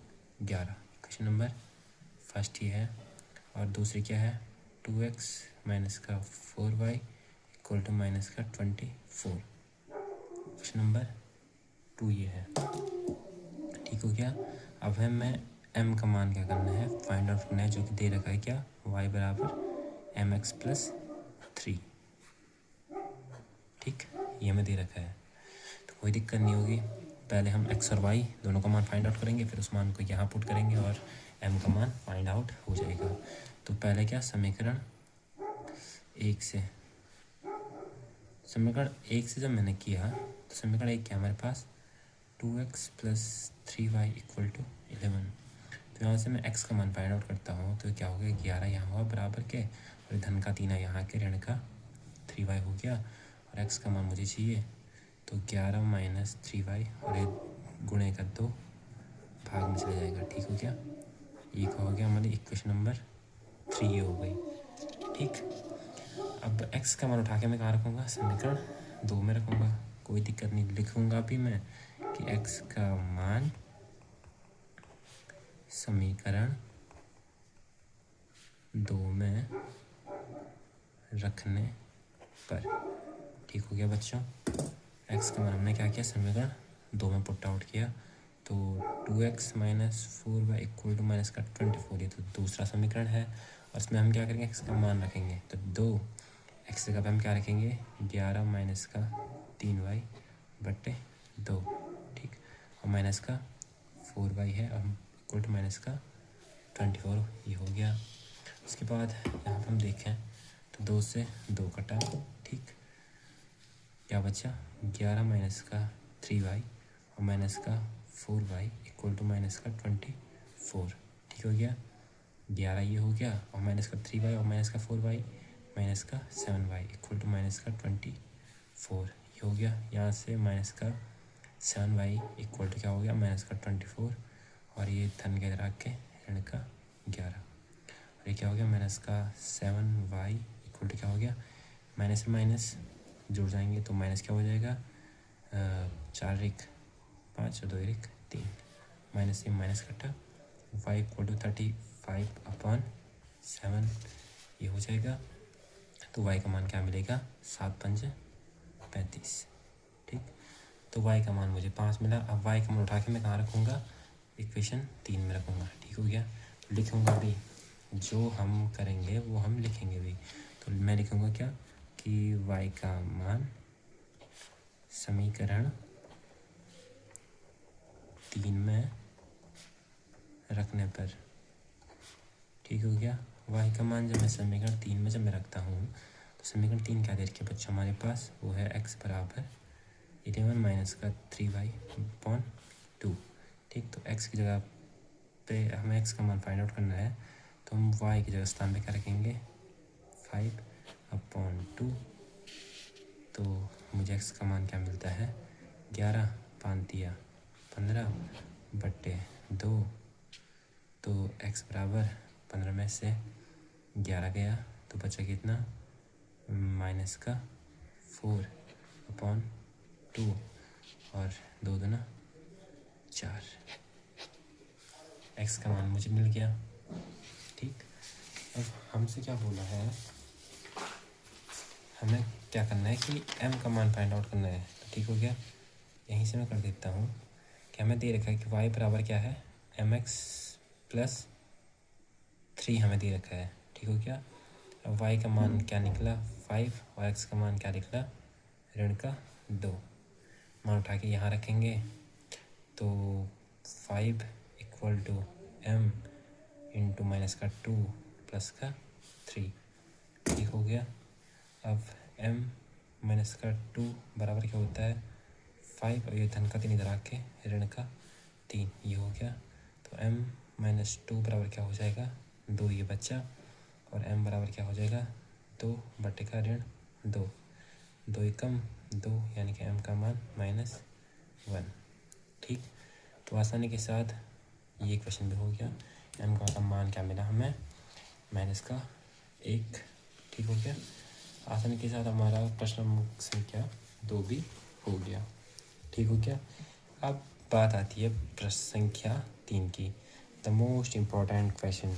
[SPEAKER 1] 11, equation number first ही है। और दूसरी क्या है 2x - 4y = -24, क्वेश्चन नंबर 2 ये है, ठीक हो गया। अब हमें m का मान क्या करना है फाइंड आउट करना है, जो कि दे रखा है क्या y बराबर mx + 3, ठीक, ये हमें दे रखा है। तो कोई दिक्कत नहीं होगी, पहले हम x और y दोनों का मान फाइंड आउट करेंगे, फिर उस मान को यहाँ पुट करेंगे और m का मान फाइंड आउट हो जाएगा। तो पहले क्या समीकरण 1 से जब मैंने किया तो समीकरण 1 क्या हमारे पास 2x + 3y = 11। तो यहाँ से मैं x का मान फाइंड आउट करता हूँ तो क्या हो गया 11 यहाँ हुआ बराबर के, और धन का 3 यहाँ के ऋण का 3y हो गया, और x का मान मुझे चाहिए तो 11 - 3y और ये गुणे का 2 भाग में चला जाएगा, ठीक हो गया। ये क्या हो गया हमारी इक्वेशन नंबर 3 ये हो गई, ठीक। अब x का मान उठा के मैं कहाँ रखूँगा, समीकरण 2 में रखूँगा, कोई दिक्कत नहीं, लिखूँगा भी मैं कि x का मान समीकरण 2 में रखने पर, ठीक हो गया बच्चों। x का मान हमने क्या किया समीकरण 2 में पुट आउट किया, तो 2x - 4y = -24, ये तो दूसरा समीकरण है, और इसमें हम क्या करेंगे x का मान रखेंगे तो 2, x जगह पे हम क्या रखेंगे 11 - 3y/2, ठीक, और माइनस का 4y है और इक्वल टू -24, ये हो गया। उसके बाद यहाँ पर हम देखें तो 2 से 2 कटा, ठीक, क्या बचा, 11 माइनस का 3y और माइनस का 4y इक्वल टू माइनस का 24। ठीक हो गया, 11 ये हो गया और माइनस का 3y और माइनस का 4y माइनस का 7y इक्वल टू माइनस का 24 ये हो गया। यहाँ से माइनस का 7y इक्वल टू क्या हो गया, माइनस का 24 और ये धन के इधर आके ऋण का 11 और ये क्या हो गया, माइनस का 7y इक्वल टू क्या हो गया, माइनस माइनस जुड़ जाएंगे तो माइनस क्या हो जाएगा, 4 एक 5 और 2 एक 3 माइनस से माइनस कटा, y इक्वल टू 35/7 ये हो जाएगा। तो y का मान क्या मिलेगा, 7 पंजे 35। ठीक, तो y का मान मुझे 5 मिला। अब y का मान उठा के मैं कहाँ रखूँगा, इक्वेशन 3 में रखूँगा। ठीक हो गया, तो लिखूँगा भी, जो हम करेंगे वो हम लिखेंगे भी। तो मैं लिखूँगा क्या कि y का मान समीकरण 3 में रखने पर, ठीक हो गया, y का मान जब मैं समीकरण 3 में जब मैं रखता हूँ तो समीकरण 3 क्या दे रखी है बच्चों हमारे पास, वो है x बराबर 11 माइनस का 3y/2। ठीक, तो x की जगह पे हमें x का मान फाइंड आउट करना है तो हम y की जगह स्थान पे क्या रखेंगे, 5/2। तो मुझे x का मान क्या मिलता है, 11 5 दिया 15/2। तो x बराबर 15 में से 11 गया तो बचा कितना, माइनस का 4/2 और 2 दूना 4। x का मान मुझे मिल गया। ठीक, अब हमसे क्या बोला है, हमें क्या करना है कि m का मान फाइंड आउट करना है। तो ठीक हो गया, यहीं से मैं कर देता हूँ कि हमें दे रखा है कि y बराबर क्या है, mx + 3 हमें दे रखा है। ठीक हो गया, अब y का मान क्या निकला 5 और x का मान क्या निकला, ऋण का 2। मान उठा के यहाँ रखेंगे तो 5 equal to m into minus का 2 प्लस का 3। ठीक हो गया, अब m माइनस का 2 बराबर क्या होता है 5 और ये धन का 3 इधर आके ऋण का 3 ये हो गया। तो m माइनस 2 बराबर क्या हो जाएगा, 2 ये बच्चा और m बराबर क्या हो जाएगा 2 बटे का ऋण 2, 2 एकम 2 यानी कि m का मान -1। ठीक, तो आसानी के साथ ये क्वेश्चन भी हो गया, m का मान क्या मिला हमें, -1। ठीक हो गया, आसानी के साथ हमारा प्रश्न संख्या 2 भी हो गया। ठीक हो गया, अब बात आती है प्रश्न संख्या 3 की, द मोस्ट इम्पॉर्टेंट क्वेश्चन।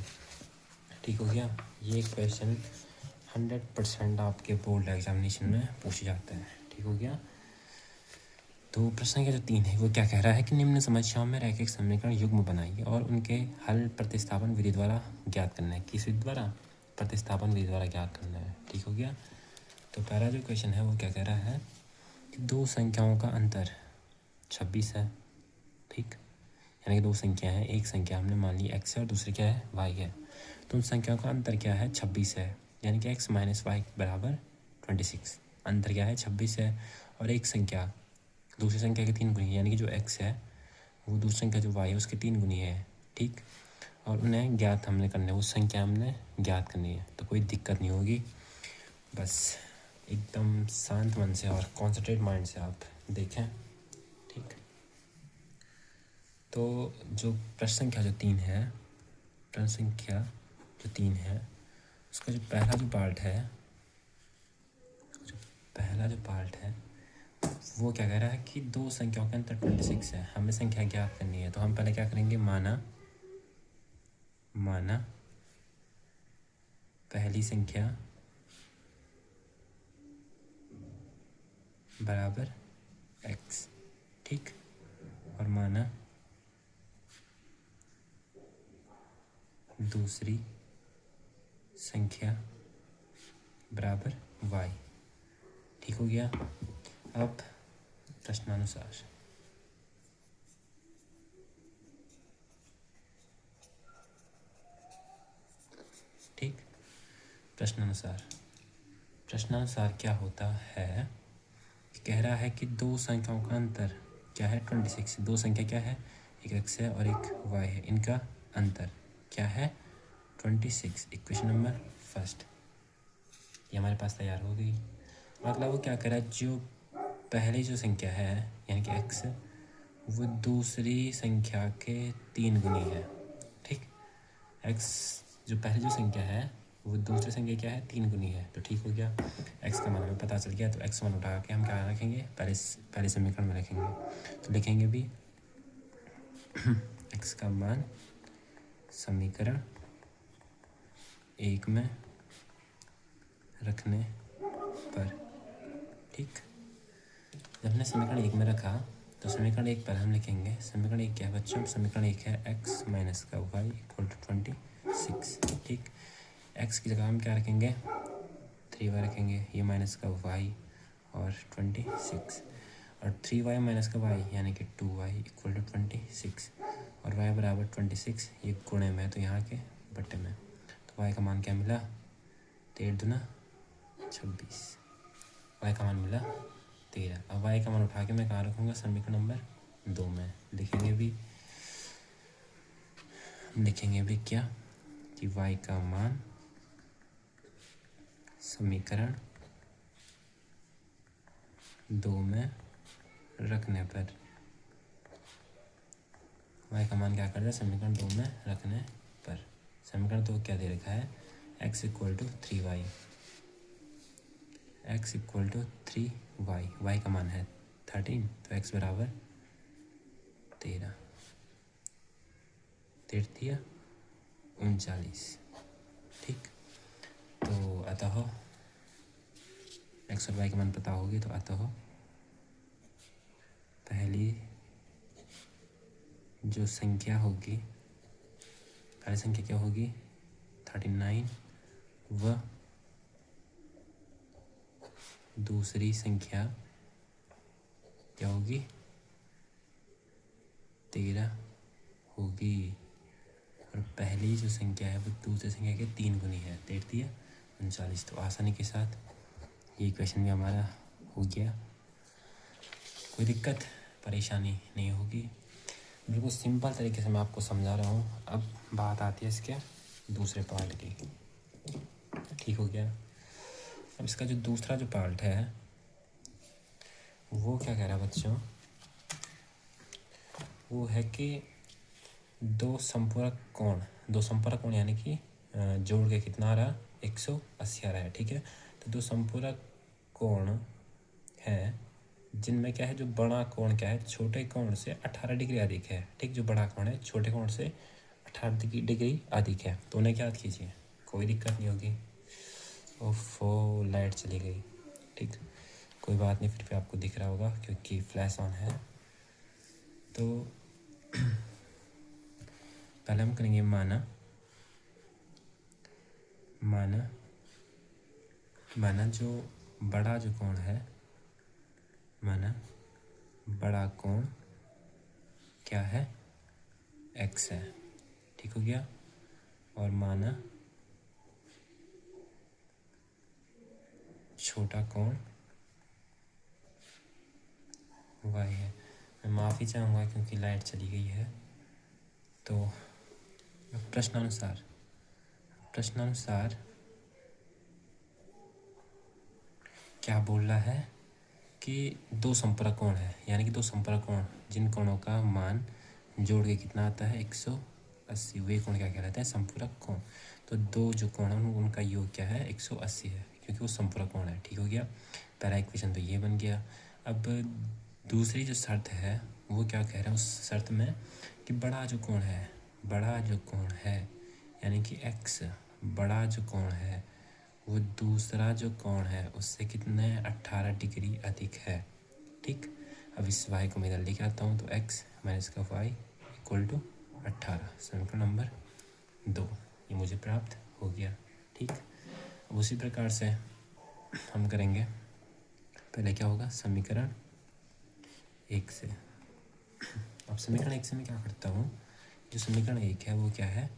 [SPEAKER 1] ठीक हो गया, ये क्वेश्चन 100% आपके बोर्ड एग्जामिनेशन में पूछे जाते हैं। ठीक हो गया, तो प्रश्न संख्या जो 3 है वो क्या कह रहा है कि निम्न समस्याओं में रैखिक समीकरण युग्म बनाइए और उनके हल प्रतिस्थापन विधि द्वारा ज्ञात करना है। किस विधि द्वारा, प्रतिस्थापन विधि द्वारा ज्ञात करना है। ठीक हो गया, तो पहला जो क्वेश्चन है वो क्या कह रहा है कि दो संख्याओं का अंतर 26 है। ठीक, यानी कि दो संख्या है, एक संख्या हमने मान ली x है और दूसरी क्या है y है। तो उन संख्याओं का अंतर क्या है 26 है, यानी कि x माइनस वाई बराबर 26। अंतर क्या है 26 है, और एक संख्या दूसरी संख्या के 3 गुनी, यानी कि जो x है वो दूसरी संख्या जो y है उसके 3 गुनी है। ठीक, और उन्हें ज्ञात हमने करने, उस संख्या हमने ज्ञात करनी है, तो कोई दिक्कत नहीं होगी। बस एकदम शांत मन से और कॉन्सेंट्रेट माइंड से आप देखें। ठीक, तो जो प्रश्न संख्या जो 3 है, प्रश्न संख्या जो 3 है उसका जो पहला जो पार्ट है वो क्या कह रहा है कि दो संख्याओं के अंतर 26 है, हमें संख्या ज्ञात करनी है। तो हम पहले क्या करेंगे, माना पहली संख्या बराबर x। ठीक, और माना दूसरी संख्या बराबर y। ठीक हो गया, अब प्रश्नानुसार प्रश्नानुसार क्या होता है कह रहा है कि दो संख्याओं का अंतर क्या है 26। दो संख्या क्या है, एक x है और एक y है, इनका अंतर क्या है 26। इक्वेशन नंबर फर्स्ट ये हमारे पास तैयार हो गई। मतलब वो क्या कर रहा है, जो पहली जो संख्या है यानी कि x वो दूसरी संख्या के 3 गुनी है। ठीक, x जो पहली जो संख्या है वो दूसरी संख्या क्या है 3 गुनी है। तो ठीक हो गया, x का मान हमें पता चल गया। तो x मान उठा के हम क्या रखेंगे, पहले समीकरण में रखेंगे। तो लिखेंगे भी x का मान समीकरण 1 में रखने पर। ठीक, जब हमने समीकरण 1 में रखा तो समीकरण 1 पर हम लिखेंगे, समीकरण 1 क्या है बच्चों, समीकरण 1 है x माइनस का y इक्वल टू 26। ठीक, x की जगह हम क्या रखेंगे 3y रखेंगे, ये माइनस का y और 26 और 3y माइनस का y यानी कि 2y इक्वल टू 26 और y बराबर 26, ये गुणे में तो यहाँ के बट्टे में। तो y का मान क्या मिला 13 दूना 26, y का मान मिला 13। अब y का मान उठा के मैं कहाँ रखूँगा, समीकरण नंबर 2 में। लिखेंगे भी क्या कि y का मान समीकरण 2 में रखने पर, y का मान क्या कर रहा है समीकरण 2 में रखने पर। समीकरण 2 क्या दे रखा है, x equal to 3y, x equal to 3y, y का मान है 13, तो x बराबर 13, 39। ठीक, तो अतः x और y का मान पता होगी, तो अतः पहली जो संख्या होगी, पहली संख्या क्या होगी 39 व दूसरी संख्या क्या होगी 13 होगी। और पहली जो संख्या है वो दूसरी संख्या के 3 गुनी है, 39। तो आसानी के साथ ये इक्वेशन भी हमारा हो गया, कोई दिक्कत परेशानी नहीं होगी। बिल्कुल सिंपल तरीके से मैं आपको समझा रहा हूँ। अब बात आती है इसके दूसरे पार्ट की। ठीक हो गया, अब इसका जो दूसरा जो पार्ट है वो क्या कह रहा है बच्चों, वो है कि दो संपूरक कोण यानी कि जोड़ के कितना आ रहा 180 आ रहा है। ठीक है, तो दो संपूरक कोण है जिनमें क्या है, जो बड़ा कोण क्या है छोटे कोण से 18 डिग्री अधिक है। ठीक, जो बड़ा कोण है छोटे कोण से 18 डिग्री अधिक है, तो उन्हें क्या कीजिए, कोई दिक्कत नहीं होगी। ओफो लाइट चली गई। ठीक, कोई बात नहीं, फिर भी आपको दिख रहा होगा क्योंकि फ्लैश ऑन है। तो पहले हम करेंगे माना जो बड़ा जो कोण है, माना बड़ा कोण क्या है x है। ठीक हो गया, और माना छोटा कोण y है। मैं माफ़ी चाहूँगा क्योंकि लाइट चली गई है। तो प्रश्नानुसार क्या बोल रहा है कि दो संपर्क कोण है, यानी कि दो संपर्क कोण जिन कोणों का मान जोड़ के कितना आता है 180, वे कोण क्या कहलाते हैं संपूरक कोण। तो दो जो कोण है उनका योग क्या है 180 है, क्योंकि वो संपूरक कोण है। ठीक हो गया, पहला इक्वेशन तो ये बन गया। अब दूसरी जो शर्त है वो क्या कह रहा है उस शर्त में कि बड़ा जो कोण है यानी कि x बड़ा जो कोण है वो दूसरा जो कोण है उससे कितने 18 डिग्री अधिक है। ठीक, अब इस y को मैं इधर लिख आता हूँ, तो x माइनस का y इक्वल टू 18, समीकरण नंबर 2 ये मुझे प्राप्त हो गया। ठीक, अब उसी प्रकार से हम करेंगे, पहले क्या होगा समीकरण 1 से। अब समीकरण 1 से मैं क्या करता हूँ, जो समीकरण 1 है वो क्या है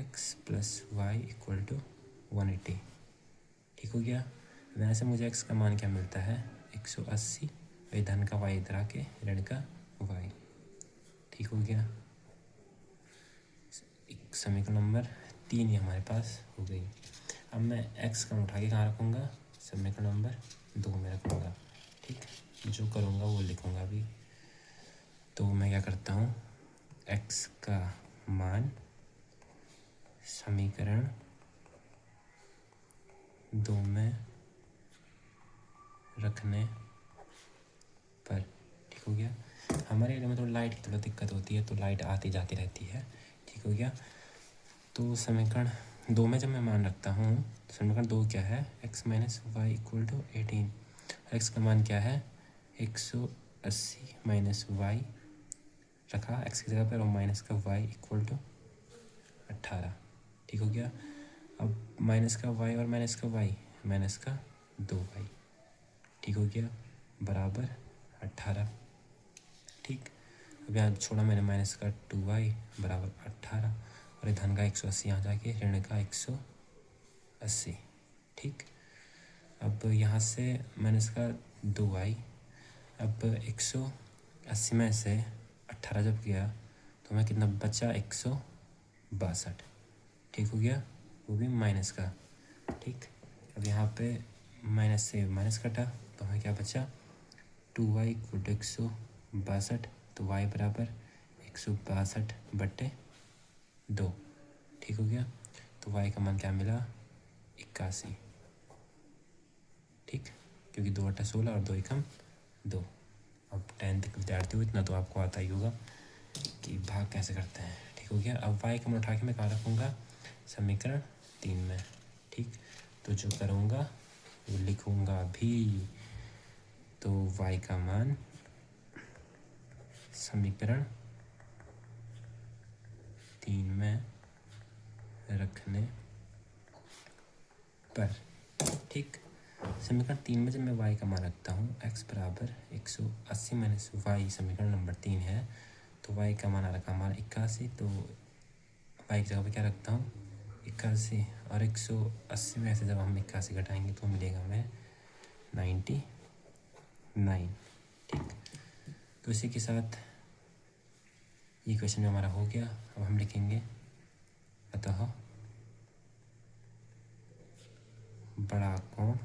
[SPEAKER 1] x plus y equal to 180। ठीक हो गया, वैसे मुझे x का मान क्या मिलता है 180, वही धन का y इधर आके ऋण का y। ठीक हो गया। समीकरण नंबर 3 ही हमारे पास हो गई। अब मैं x का उठा के कहाँ रखूँगा, समीकरण नंबर 2 में रखूँगा। ठीक, जो करूँगा वो लिखूँगा अभी। तो मैं क्या करता हूँ, x का मान समीकरण 2 में रखने पर, ठीक हो गया। हमारे एरिया में तो लाइट की थोड़ा दिक्कत होती है, तो लाइट आती जाती रहती है। ठीक हो गया। तो समीकरण 2 में जब मैं मान रखता हूँ, तो समीकरण 2 क्या है, x minus y equal to 18। x का मान क्या है, 180 माइनस वाई रखा x की जगह पर, और माइनस का y इक्वल टू 18। ठीक हो गया। अब माइनस का y और माइनस का y, माइनस का 2y, ठीक हो गया, बराबर 18। ठीक, अब यहाँ छोड़ा मैंने माइनस का 2y बराबर 18, और ये धन का 180 यहाँ जाके ऋण का 180। ठीक, अब यहाँ से माइनस का 2y, अब 180 में से 18 जब गया तो हमें कितना बचा, 162। ठीक हो गया, वो भी माइनस का। ठीक, अब यहाँ पे माइनस से माइनस कटा तो हमें क्या बचा, 2y इक्वल टू 162, तो y बराबर 162/2। ठीक हो गया। तो y का मान क्या मिला, 81। ठीक, क्योंकि 2 × 16 और 2 × 2। अब 10th के विद्यार्थी हो, इतना तो आपको आता ही होगा कि भाग कैसे करते हैं। ठीक हो गया। अब y का मान उठा के मैं कहाँ रखूँगा, समीकरण 3 में। ठीक, तो जो करूँगा वो लिखूँगा भी। तो y का मान समीकरण 3 में रखने पर, ठीक, समीकरण 3 में जब मैं y का मान रखता हूँ, x बराबर 180 माइनस वाई समीकरण नंबर 3 है, तो y का मान आ रखा हमारा 81। तो y की जगह पे क्या रखता हूँ, 81, और 180 में से जब हम 81 घटाएंगे तो मिलेगा हमें 99। ठीक, तो इसी के साथ ये क्वेश्चन हमारा हो गया। अब हम लिखेंगे, अतः बड़ा कोण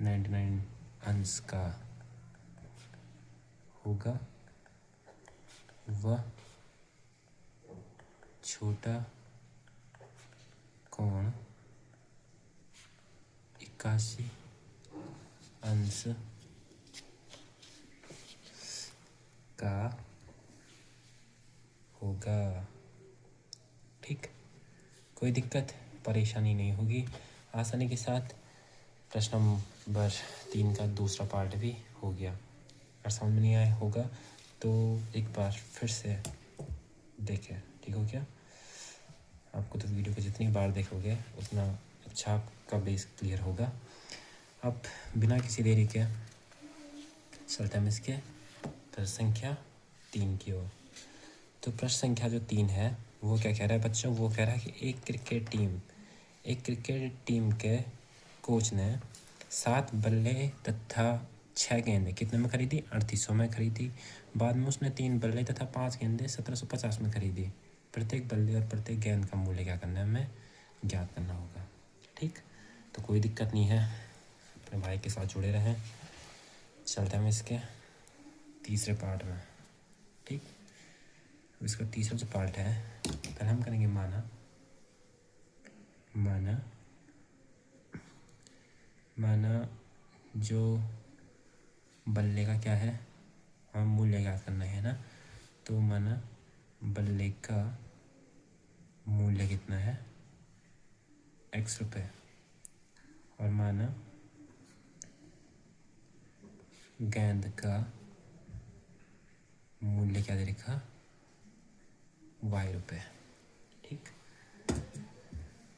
[SPEAKER 1] 99 अंश का होगा, वह छोटा कोण 81 अंश का होगा। ठीक, कोई दिक्कत परेशानी नहीं होगी, आसानी के साथ प्रश्न नंबर 3 का दूसरा पार्ट भी हो गया। अगर समझ में नहीं आया होगा तो एक बार फिर से देखें। ठीक हो गया। आपको तो वीडियो को जितनी बार देखोगे उतना अच्छा आपका बेस क्लियर होगा। अब बिना किसी देरी के चलते हम इसके प्रश्न संख्या 3 की ओर। तो प्रश्न संख्या जो 3 है वो क्या कह रहा है बच्चों, वो कह रहा है कि एक क्रिकेट टीम के कोच ने 7 बल्ले तथा 6 गेंदें कितने में खरीदी, 3800 में खरीदी। बाद में उसने 3 बल्ले तथा 5 गेंदें 1750 में खरीदी। प्रत्येक बल्ले और प्रत्येक गेंद का मूल्य क्या करना है, हमें ज्ञात करना होगा। ठीक, तो कोई दिक्कत नहीं है, अपने भाई के साथ जुड़े रहें। चलते हैं इसके तीसरे पार्ट में। ठीक, इसका तीसरा जो पार्ट है, पहले हम करेंगे माना जो बल्ले का क्या है, हमें मूल्य ज्ञात करना है ना। तो माना बल्ले का मूल्य कितना है, x रुपये, और माना गेंद का मूल्य क्या दे रखा, y रुपये। ठीक,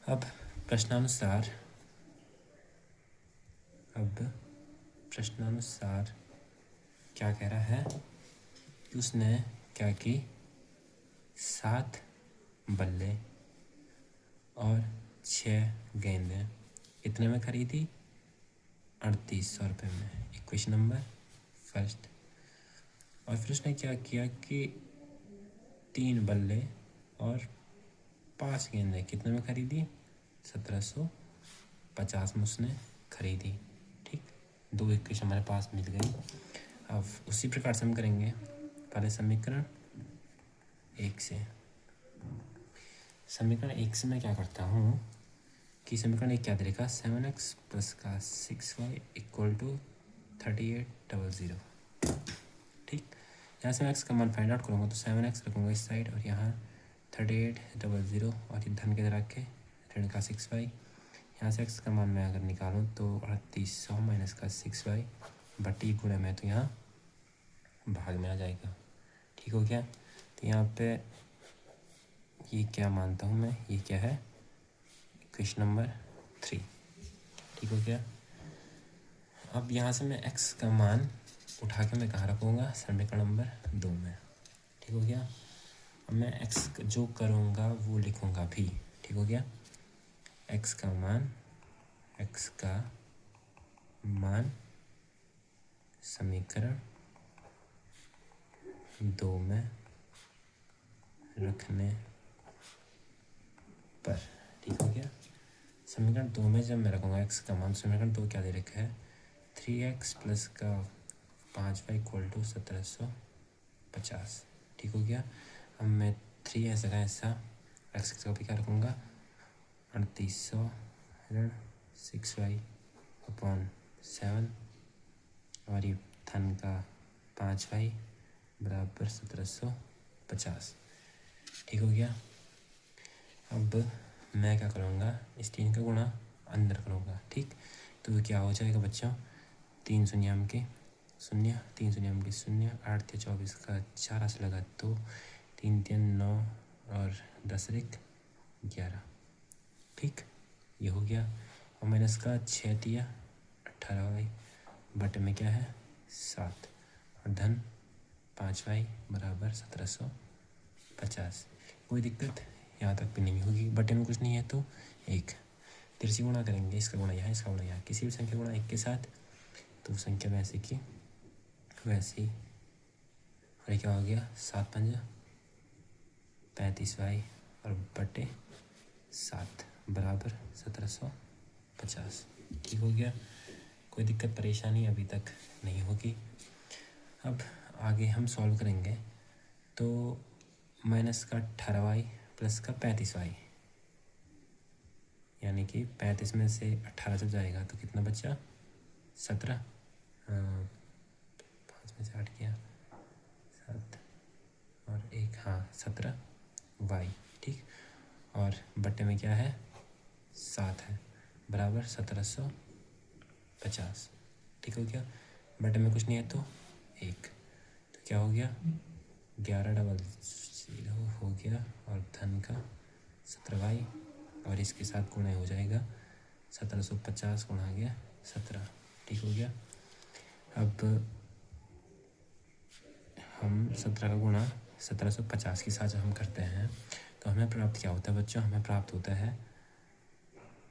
[SPEAKER 1] अब प्रश्नानुसार क्या कह रहा है कि उसने क्या की, 7 बल्ले और 6 गेंदें कितने में खरीदी, 3800 में, इक्वेशन नंबर फर्स्ट। और फिर उसने क्या किया कि 3 बल्ले और 5 गेंदें कितने में खरीदी, 1750 में उसने खरीदी। ठीक, 2 इक्वेशन हमारे पास मिल गई। अब उसी प्रकार से हम करेंगे पहले समीकरण 1 से। समीकरण 1 से मैं क्या करता हूँ कि समीकरण 1 क्या दे रखा, 7x प्लस का 6y इक्वल टू 3800। ठीक, यहाँ से मैं x का मान फाइंड आउट करूँगा तो 7x रखूँगा इस साइड और यहाँ 3800 और ये धन के इधर रख के ऋण का 6y। यहाँ से x का मान मैं अगर निकालूँ तो 3800 माइनस का 6y बट्टी गुणे में, तो यहाँ भाग में आ जाएगा। ठीक हो गया। तो यहाँ पे ये क्या मानता हूँ मैं, ये क्या है, इक्वेशन नंबर 3। ठीक हो गया। अब यहाँ से मैं x का मान उठा के मैं कहाँ रखूँगा, समीकरण नंबर 2 में। ठीक हो गया। अब मैं x जो करूँगा वो लिखूँगा भी। ठीक हो गया। x का मान समीकरण 2 में रखने पर। ठीक हो गया। समीकरण 2 में जब मैं रखूँगा x का मान, समीकरण 2 क्या दे रखा है, 3x प्लस का 5y इक्वल टू 1750। ठीक हो गया। अब मैं 3 ऐसा का ऐसा x का भी क्या रखूँगा, 3800 ऋण 6y अपॉन 7 और ये धन का 5y बराबर 1750। ठीक हो गया। अब मैं क्या करूँगा, इस 3 का गुणा अंदर करूँगा। ठीक, तो क्या हो जाएगा बच्चों, 3 शून्य के 0, 3 शून्य के 0, 8 या 24 का 4 से लगा 2, 3 3 9 और 10 1 11। ठीक, ये हो गया। और माइनस का 6 दिया 18y बटे में क्या है 7 और धन 5y बराबर 1750। कोई दिक्कत यहाँ तक भी नहीं होगी, बटे में कुछ नहीं है तो 1 तिरछी गुणा करेंगे, इसका गुणा यहाँ, इसका गुणा यहाँ, किसी भी संख्या गुणा 1 के साथ तो संख्या वैसे की वैसे ही। और क्या हो गया, 7 5 35y और बटे 7 बराबर 1750। ठीक हो गया। कोई दिक्कत परेशानी अभी तक नहीं होगी। अब आगे हम सॉल्व करेंगे तो माइनस का 18y प्लस का 35y, यानी कि 35 में से 18 जब जाएगा तो कितना बचा, 17, 5 में से 8 किया 7 और 1, हाँ 17y। ठीक, और बट्टे में क्या है 7 है बराबर 1750। ठीक हो गया। बटे में कुछ नहीं है तो 1, तो क्या हो गया 1100 हो गया और धन का 17y और इसके साथ गुणा हो जाएगा 1750 गुणा आ गया 17। ठीक हो गया। अब हम 17 का गुणा 1750 के साथ जब हम करते हैं तो हमें प्राप्त क्या होता है बच्चों, हमें प्राप्त होता है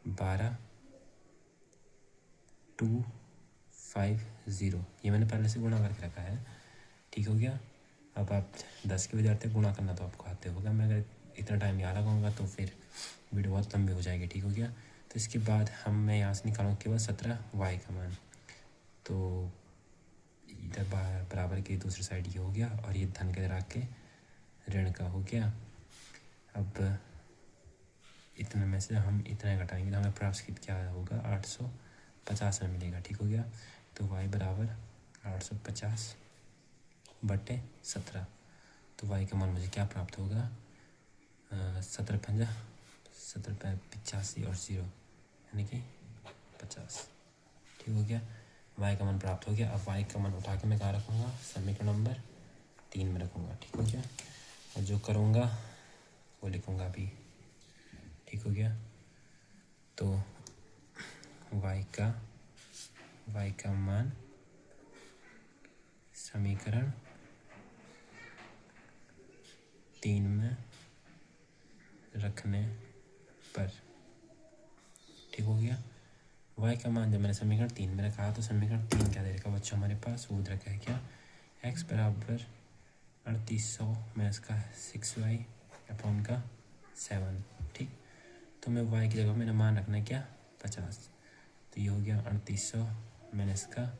[SPEAKER 1] 12250। ये मैंने पहले से गुणा करके रखा है। ठीक हो गया। अब आप 10 के विद्यार्थी गुणा करना तो आपको आते होगा, मैं अगर इतना टाइम याद लगाऊंगा तो फिर वीडियो बहुत लंबी हो जाएगी। ठीक हो गया। तो इसके बाद मैं यहाँ से निकालूँ केवल 17y का मान, तो इधर बराबर की दूसरी साइड ये हो गया और ये धन के रख के ऋण का हो गया। अब इतने में से हम इतना घटाएंगे तो हमें प्राप्त क्या होगा, 850 में मिलेगा। ठीक हो गया। तो y बराबर 850 बटे 17, तो y का मान मुझे क्या प्राप्त होगा, 17 5 17 85 और 0 यानी कि 50। ठीक हो गया। y का मान प्राप्त हो गया। अब y का मान उठा के मैं कहाँ रखूँगा, समीकरण नंबर 3 में रखूँगा। ठीक हो गया। और जो करूँगा वो लिखूँगा भी। ठीक हो गया। तो y का मान समीकरण 3 में रखने पर। ठीक हो गया। y का मान जब मैंने समीकरण 3 में रखा तो समीकरण 3 क्या दे रखा बच्चों हमारे पास, वो दे रखा है क्या, x बराबर 3800 में इसका 6y अपॉन का 7। ठीक, तो मैं y की जगह मैंने मान रखना है क्या 50, तो ये हो गया 3800 मैंने इसका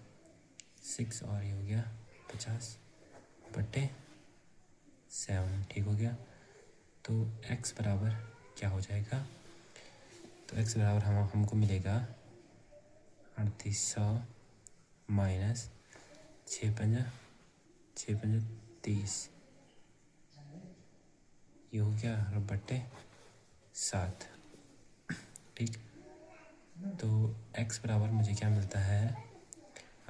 [SPEAKER 1] 6 और ये हो गया 50/7। ठीक हो गया, तो x बराबर क्या हो जाएगा, तो x बराबर हमको मिलेगा 3800 माइनस 6×5 30, ये हो गया 7। ठीक, तो x बराबर मुझे क्या मिलता है,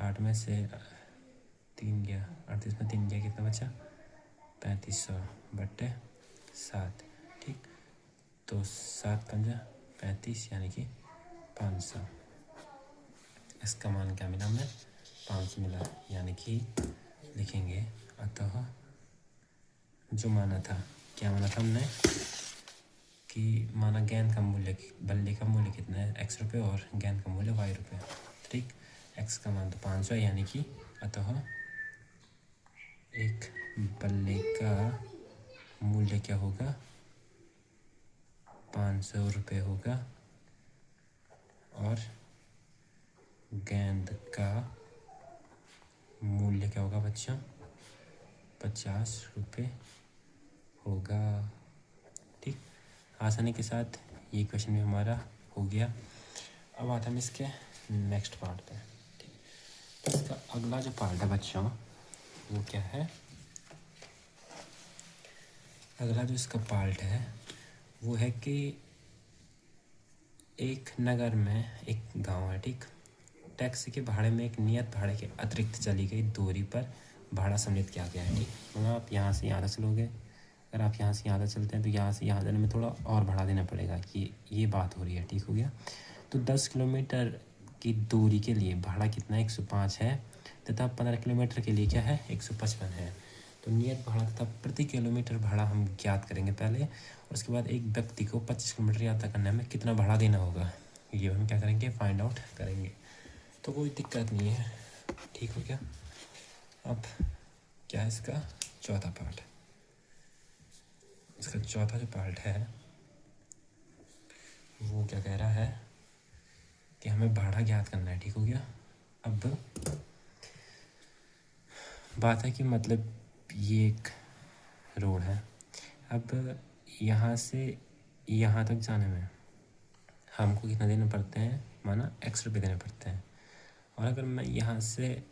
[SPEAKER 1] 8 में से 3 गया, 38 में 3 गया, कितना बचा 3500/7। ठीक, तो 7×5 यानी कि 500, इसका मान क्या मिला हमें 500 मिला, यानी कि लिखेंगे अतः जो माना था, क्या माना था हमने कि माना गेंद का मूल्य, बल्ले का मूल्य कितना है ₹x और गेंद का मूल्य ₹y। ठीक, x का मान तो 500 है, यानी कि अतः एक बल्ले का मूल्य क्या होगा 500 होगा और गेंद का मूल्य क्या होगा बच्चों 50 होगा। ठीक, आसानी के साथ ये क्वेश्चन भी हमारा हो गया। अब आता है इसके नेक्स्ट पार्ट पे। ठीक, तो इसका अगला जो पार्ट है बच्चों वो क्या है, अगला जो इसका पार्ट है वो है कि एक नगर में एक गांव है। ठीक, टैक्सी के भाड़े में एक नियत भाड़े के अतिरिक्त चली गई दूरी पर भाड़ा सम्मिलित किया गया है। ठीक, मतलब आप यहाँ से यहाँ तक चलोगे, अगर आप यहाँ से यहाँ तक चलते हैं तो यहाँ से यहाँ जाने में थोड़ा और भाड़ा देना पड़ेगा, कि ये बात हो रही है। ठीक हो गया, तो 10 किलोमीटर की दूरी के लिए भाड़ा कितना 105 है तथा 15 किलोमीटर के लिए क्या है 155 है। तो नियत भाड़ा तथा प्रति किलोमीटर भाड़ा हम ज्ञात करेंगे पहले, और उसके बाद एक व्यक्ति को 25 किलोमीटर यात्रा करने में कितना भाड़ा देना होगा ये हम क्या करेंगे फाइंड आउट करेंगे। तो कोई दिक्कत नहीं है। ठीक हो गया, अब क्या है इसका चौथा पार्ट, इसका चौथा जो पार्ट है वो क्या कह रहा है कि हमें भाड़ा ज्ञात करना है। ठीक हो गया, अब बात है कि मतलब ये एक रोड है, अब यहाँ से यहाँ तक जाने में हमको कितना देने पड़ते हैं, माना ₹x देने पड़ते हैं। और अगर मैं यहाँ से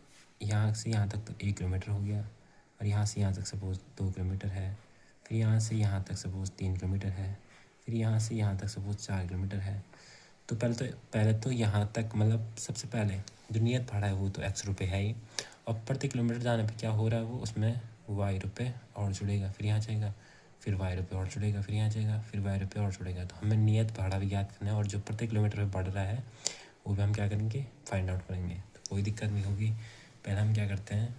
[SPEAKER 1] यहाँ तक तो 1 किलोमीटर हो गया, और यहाँ से यहाँ तक सपोज़ 2 किलोमीटर है, फिर यहाँ से यहाँ तक सपोज़ 3 किलोमीटर है, फिर यहाँ से यहाँ तक सपोज़ 4 किलोमीटर है। तो पहले तो यहाँ तक मतलब सबसे पहले जो नियत भाड़ा है वो तो ₹x है ही, और प्रति किलोमीटर जाने पे क्या हो रहा है वो उसमें ₹y और जुड़ेगा, फिर यहाँ जाएगा, फिर ₹y और जुड़ेगा, फिर यहाँ जाएगा, फिर ₹y और जुड़ेगा। तो हमें नियत भाड़ा भी ज्ञात करना है, और जो प्रति किलोमीटर पे बढ़ रहा है वो भी हम क्या करेंगे फाइंड आउट करेंगे। तो कोई दिक्कत नहीं होगी। पहले हम क्या करते हैं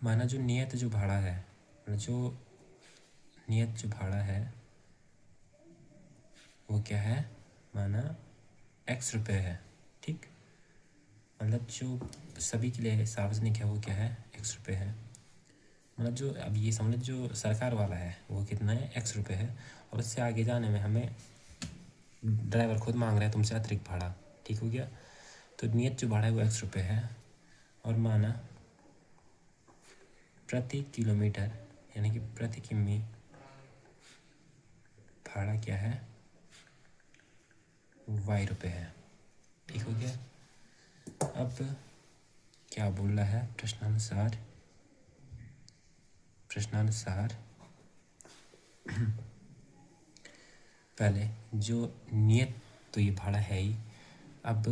[SPEAKER 1] माना जो नियत जो भाड़ा है, जो नियत जो भाड़ा है वो क्या है, माना ₹x है। ठीक, मतलब जो सभी के लिए सार्वजनिक है वो क्या है ₹x है। मतलब जो अब ये समझ जो सरकार वाला है वो कितना है ₹x है, और उससे आगे जाने में हमें ड्राइवर खुद मांग रहा है तुमसे अतिरिक्त भाड़ा। ठीक हो गया, तो नियत जो भाड़ा है वो ₹x है, और माना प्रति किलोमीटर यानी कि प्रति किमी भाड़ा क्या है ₹y है। ठीक हो गया, अब क्या बोल रहा है प्रश्नानुसार पहले जो नियत तो ये भाड़ा है ही, अब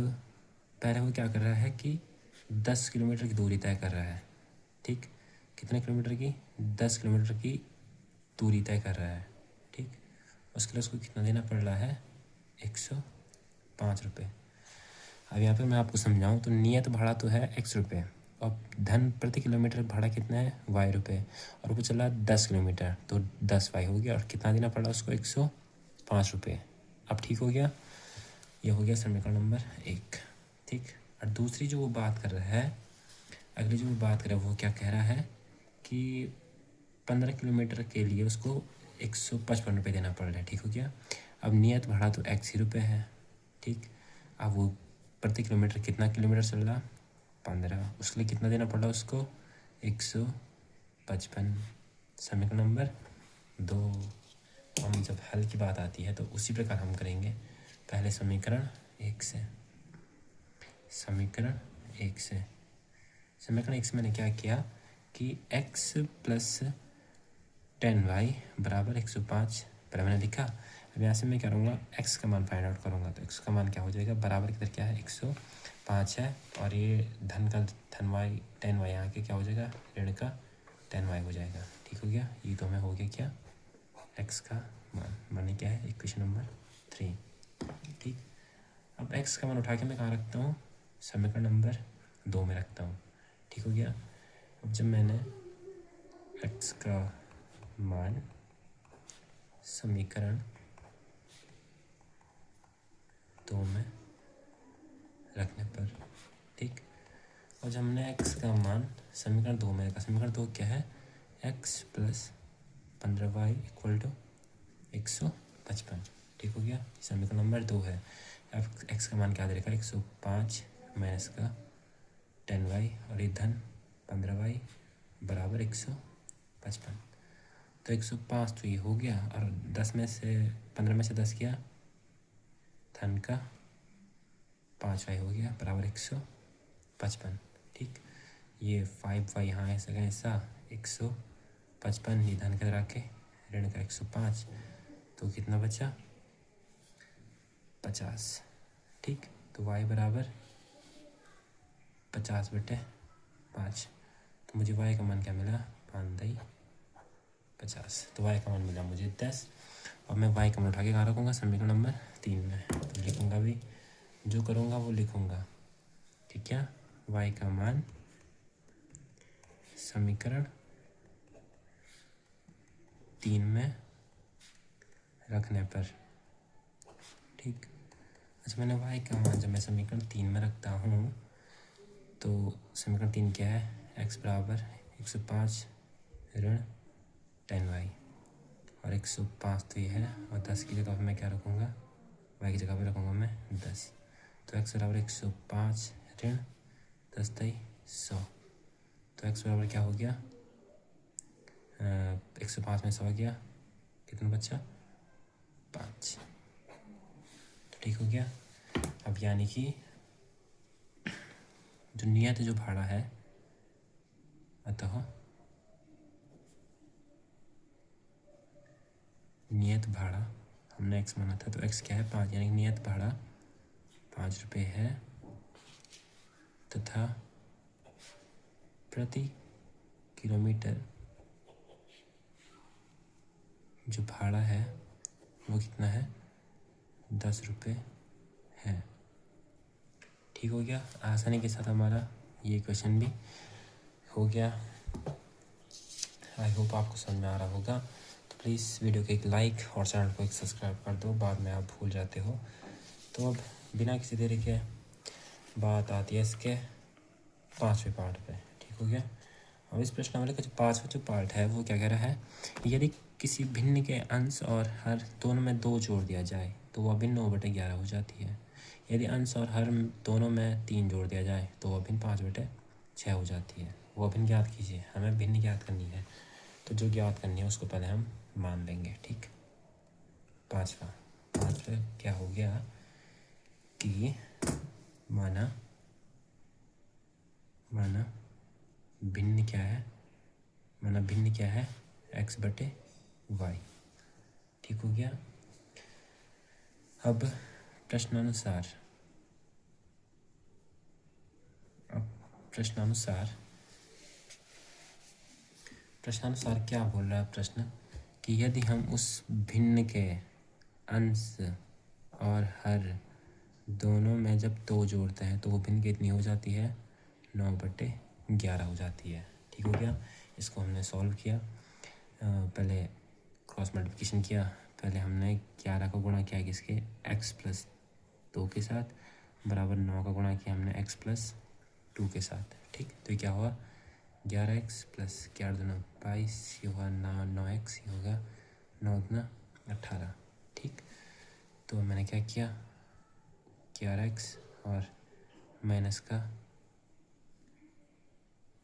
[SPEAKER 1] पहले वो क्या कर रहा है कि 10 किलोमीटर की दूरी तय कर रहा है। ठीक, कितने किलोमीटर की 10 किलोमीटर की दूरी तय कर रहा है। ठीक, उसके लिए उसको कितना देना पड़ रहा है ₹105। अब यहाँ पे मैं आपको समझाऊँ तो नियत भाड़ा तो है ₹x, और धन प्रति किलोमीटर भाड़ा कितना है ₹y, और वो चला 10 किलोमीटर तो 10y हो गया, और कितना देना पड़ा उसको ₹105। अब ठीक हो गया, ये हो गया समीकरण नंबर 1। ठीक, और दूसरी जो वो बात कर रहा है, अगली जो वो बात कर रहा है वो क्या कह रहा है कि 15 किलोमीटर के लिए उसको 155 रुपये देना पड़ रहा है। ठीक हो गया। अब नियत भाड़ा तो x ही रुपये है। ठीक, अब वो प्रति किलोमीटर कितना किलोमीटर चल रहा, 15, उसके लिए कितना देना पड़ रहा उसको, 155। समीकरण नंबर 2। हम जब हल की बात आती है तो उसी प्रकार हम करेंगे। पहले समीकरण 1 से, समीकरण 1 से, समीकरण 1 से मैंने क्या किया कि x प्लस 10y बराबर 105 पर मैंने लिखा। अब यहाँ से मैं क्या करूँगा, x का मान फाइंड आउट करूँगा। तो x का मान क्या हो जाएगा, बराबर किधर क्या है, 105 है, और ये धन का धन y 10y यहाँ के क्या हो जाएगा, ऋण का 10y हो जाएगा। ठीक हो गया। ये तो हमें हो गया क्या, x का मान, माने क्या है, इक्वेशन नंबर 3। ठीक, अब x का मान उठा के मैं कहाँ रखता हूँ, समीकरण नंबर 2 में रखता हूँ। ठीक हो गया। अब जब मैंने x का मान समीकरण 2 में रखने पर, ठीक, और जब हमने x का मान समीकरण 2 में रखा, समीकरण 2 क्या है, x plus 15y equal to 155। ठीक हो गया, समीकरण नंबर 2 है। अब x का मान क्या दे रखा है, 105 माइनस का 10y और ये धन 15y बराबर 155। तो 105 तो ये हो गया, और 10 में से 15 में से 10 किया, धन का 5y हो गया बराबर 155। ठीक, ये 5y यहाँ ऐसा का ऐसा 155, ये धन का रखे ऋण का 105, तो कितना बचा, 50। ठीक, तो y बराबर 50/5। तो मुझे y का मान क्या मिला, 5×50। तो y का मान मिला मुझे 10। और मैं y का मान उठा के कहाँ रखूँगा, समीकरण नंबर 3 में। तो लिखूँगा भी, जो करूँगा वो लिखूँगा। ठीक है, y का मान समीकरण 3 में रखने पर। ठीक, अच्छा, मैंने y का मान जब मैं समीकरण 3 में रखता हूँ तो समीकरण 3 क्या है, x बराबर 105 ऋण 10y, और 105 तो ये है, और 10 की जगह पर मैं क्या रखूँगा, y की जगह पर रखूँगा मैं 10। तो x बराबर 105 ऋण 10 × 100। तो x बराबर क्या हो गया, 105 में 100 गया, कितना बचा, 5। तो ठीक हो गया। अब यानी कि जो नियत जो भाड़ा है, अतः नियत भाड़ा हमने x माना था, तो x क्या है, 5, यानी नियत भाड़ा 5 रुपये है, तथा प्रति किलोमीटर जो भाड़ा है वो कितना है, 10 रुपये है। ठीक हो गया। आसानी के साथ हमारा ये क्वेश्चन भी हो गया। आई होप आपको समझ में आ रहा होगा। तो प्लीज़ वीडियो को एक लाइक और चैनल को एक सब्सक्राइब कर दो, बाद में आप भूल जाते हो। तो अब बिना किसी देरी के बात आती है इसके 5वें पार्ट पे। ठीक हो गया। अब इस प्रश्नावली का जो 5वां जो पार्ट है वो क्या कह रहा है, यदि किसी भिन्न के अंश और हर दोनों में 2 जोड़ दिया जाए तो वह भिन्न 9/11 हो जाती है। यदि अंश और हर दोनों में 3 जोड़ दिया जाए तो वह भिन्न 5/6 हो जाती है। वो भिन्न ज्ञात कीजिए, हमें भिन्न ज्ञात करनी है। तो जो ज्ञात करनी है उसको पहले हम मान लेंगे। ठीक, 5वां क्या हो गया कि माना भिन्न क्या है, माना भिन्न क्या है, x/y। ठीक हो गया। अब प्रश्नानुसार क्या बोल रहा है प्रश्न, कि यदि हम उस भिन्न के अंश और हर दोनों में जब 2 जोड़ते हैं तो वो भिन्न कितनी हो जाती है, 9/11 हो जाती है। ठीक हो गया। इसको हमने सॉल्व किया, पहले क्रॉस मल्टीप्लिकेशन किया, पहले हमने 11 का गुणा किया किसके, x प्लस 2 के साथ, बराबर 9 का गुणा किया हमने x प्लस 2 के साथ। ठीक, तो ये क्या हुआ, 11x प्लस 11 22, ये हुआ 9x, ये होगा 9 दूना 18। ठीक, तो मैंने क्या किया, 11x और माइनस का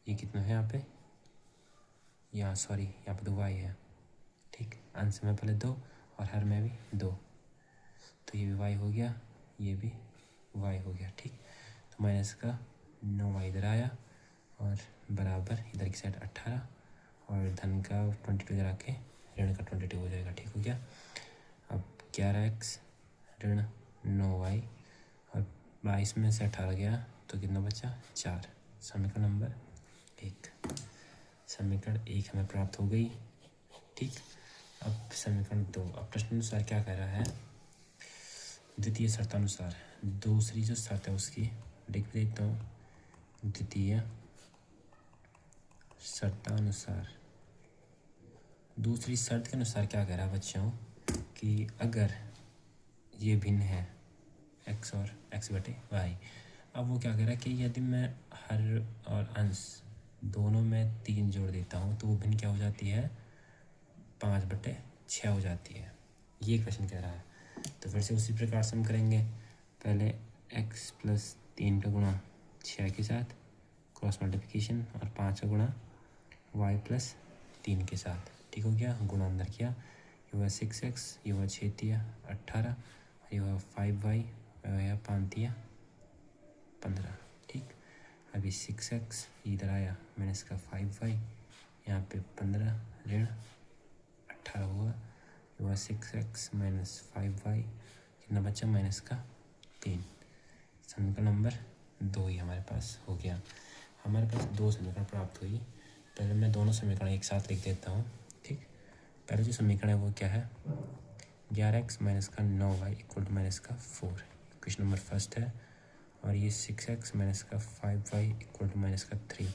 [SPEAKER 1] ये कितना है यहाँ पे, यहाँ सॉरी यहाँ पे 2 y है। ठीक, अंश में पहले 2 और हर में भी 2, तो ये भी y हो गया, ये भी y हो गया। ठीक, तो माइनस का 9y इधर आया और बराबर इधर की साइड 18 और धन का 22 इधर आके ऋण का 22 हो जाएगा। ठीक हो गया। अब 11x ऋण 9y और 22 में से 18 गया तो कितना बचा, 4। समीकरण नंबर 1, समीकरण 1 हमें प्राप्त हो गई। ठीक, अब समीकरण 2, अब प्रश्नानुसार क्या कह रहा है, द्वितीय शर्तानुसार, दूसरी जो शर्त है उसकी लिख देता हूँ। द्वितीय शर्तानुसार, दूसरी शर्त के अनुसार क्या कह रहा है बच्चों कि अगर ये भिन्न है x और x बटे y, अब वो क्या कह रहा है कि यदि मैं हर और अंश दोनों में 3 जोड़ देता हूँ तो वो भिन्न क्या हो जाती है, 5/6 हो जाती है, ये क्वेश्चन कह रहा है। तो फिर से उसी प्रकार से हम करेंगे, पहले x प्लस 3 का गुणा 6 के साथ क्रॉस मल्टीप्लिकेशन और 5 का गुणा y प्लस 3 के साथ। ठीक हो गया, गुणा अंदर किया, ये हुआ 6x, ये हुआ 6 × 18, ये हुआ 5y, यह 5 × 15। ठीक, अभी 6x इधर आया माइनस का 5y, यहाँ पे 15 ऋण 18 हुआ, ये हुआ 6x माइनस 5y, कितना बचा, माइनस का 3। समीकरण नंबर 2 ही हमारे पास हो गया। हमारे पास 2 समीकरण प्राप्त हुई। पहले मैं दोनों समीकरण एक साथ लिख देता हूँ। ठीक, पहले जो समीकरण है वो क्या है, 11x माइनस का 9y इक्वल टू माइनस का 4, क्वेश्चन नंबर फर्स्ट है। और ये 6x माइनस का 5y इक्वल टू माइनस का 3,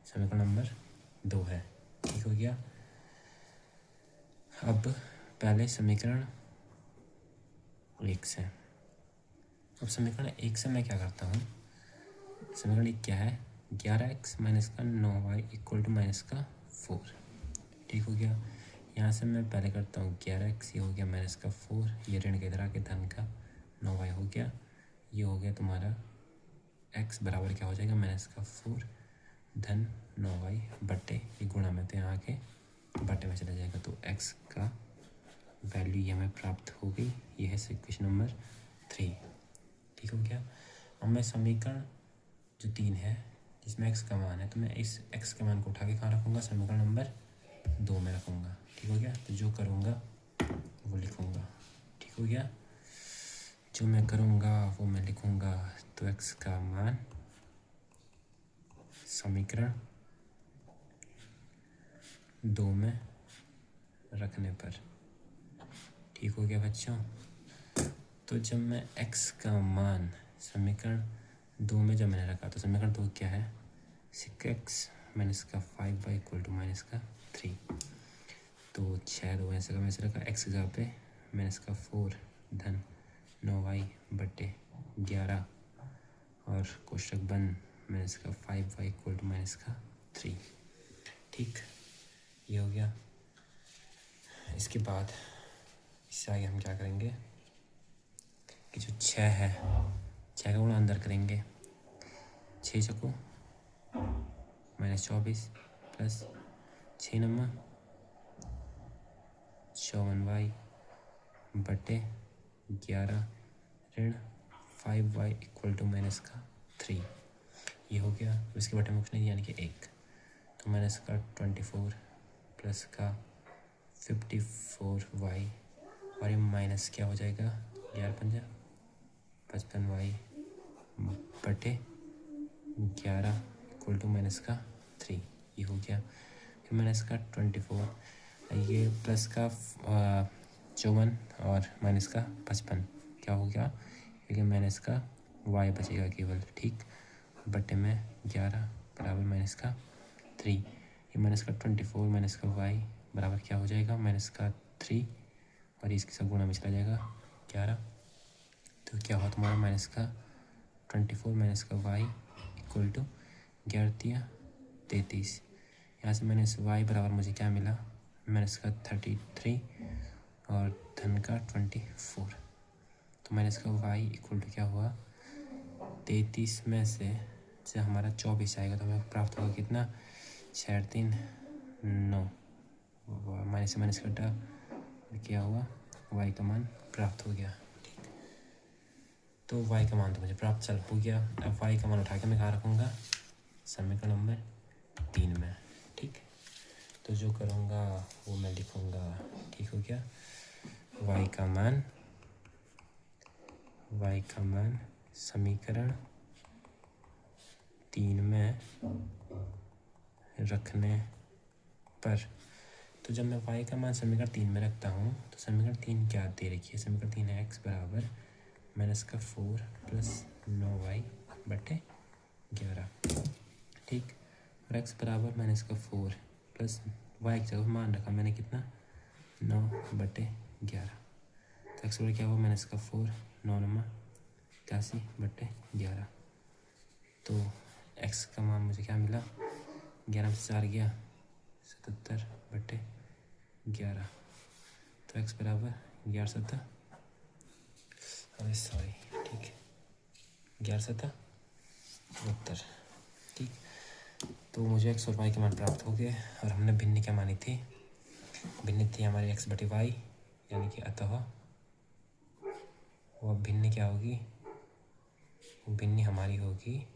[SPEAKER 1] समीकरण नंबर 2 है। ठीक हो गया। अब पहले समीकरण 1 से, अब समीकरण 1 से मैं क्या करता हूँ, समीकरण 1 क्या है, 11x माइनस का 9y इक्वल टू माइनस का 4। ठीक हो गया, यहाँ से मैं पहले करता हूँ 11x, ये हो गया माइनस का 4, ये ऋण के इधर आके धन का 9y हो गया, ये हो गया तुम्हारा x बराबर क्या हो जाएगा, माइनस का 4 धन 9y बट्टे, ये गुणा में तो यहाँ आके बट्टे में चला जाएगा, तो x का वैल्यू ये हमें प्राप्त हो गई। ये है क्वेश्चन नंबर 3। ठीक हो गया। अब मैं समीकरण जो 3 है जिसमें x का मान है, तो मैं इस x के मान को उठा के कहाँ रखूँगा, समीकरण नंबर 2 में रखूँगा। ठीक हो गया, तो जो करूँगा वो लिखूँगा। ठीक हो गया, जो मैं करूँगा वो मैं लिखूँगा। तो x का मान समीकरण 2 में रखने पर। ठीक हो गया बच्चों। तो जब मैं x का मान समीकरण 2 में जब मैंने रखा, तो समीकरण 2 क्या है, 6x माइनस का 5y इक्वल टू माइनस का 3, तो 6 2 ऐसे का वैसे रखा, x की जगह पे माइनस का 4 धन 9y बट्टे 11 और कोष्टक बंद माइनस का 5y इक्वल टू माइनस का 3। ठीक, ये हो गया। इसके बाद इससे आगे हम क्या करेंगे कि जो 6 है, 6 का गुणा अंदर करेंगे, 6 चको माइनस 24 प्लस 6 नम्मा 54y बटे 11 ऋण 5y इक्वल टू माइनस का 3, ये हो गया। इसके बटे में कुछ नहीं यानी कि 1, तो माइनस का 24 प्लस का 54y और ये माइनस क्या हो जाएगा, 11 पंजा 55y बटे 11 इक्वल टू माइनस का 3, ये हो गया। फिर माइनस का 24, ये प्लस का 54 और माइनस का 55 क्या हो गया, क्योंकि माइनस का y बचेगा केवल। ठीक, बटे में 11 बराबर माइनस का 3, ये माइनस का 24 माइनस का y बराबर क्या हो जाएगा, माइनस का 3 और इसके साथ गुणा में चला जाएगा 11। तो क्या हुआ तुम्हारा माइनस का 24 माइनस का वाई इक्वल टू 11 33। यहाँ से माइनस वाई बराबर मुझे क्या मिला, माइनस का 33 और धन का 24। तो माइनस का वाई इक्वल टू क्या हुआ 33 में से जब हमारा 24 आएगा तो हमें प्राप्त होगा कितना 6 3 9। माइनस से माइनस कटा और क्या हुआ वाई का मान प्राप्त हो गया। ठीक, तो वाई का मान तो मुझे प्राप्त चल हो गया। अब वाई का मान उठा के मैं कहाँ रखूँगा, समीकरण नंबर 3 में। ठीक, तो जो करूँगा वो मैं लिखूँगा। ठीक हो गया, वाई का मान समीकरण 3 में रखने पर, तो जब मैं y का मान समीकरण 3 में रखता हूँ तो समीकरण 3 क्या दे रखी है, समीकरण 3 है x बराबर माइनस का 4 प्लस 9y बटे 11। ठीक, और x बराबर माइनस का 4 प्लस y की जगह मान रखा मैंने कितना 9 बटे 11। तो x बराबर क्या हुआ माइनस का 4 9 9 81 बटे 11। तो x का मान मुझे क्या मिला 11 से 4 गया 77 बटे 11। तो x बराबर 11 7 सॉरी ठीक 11 7 72। ठीक, तो मुझे x और y के मान प्राप्त हो गए और हमने भिन्न क्या मानी थी, भिन्न थी हमारी x बटे y, यानी कि अतः वो भिन्न क्या होगी, भिन्न हमारी होगी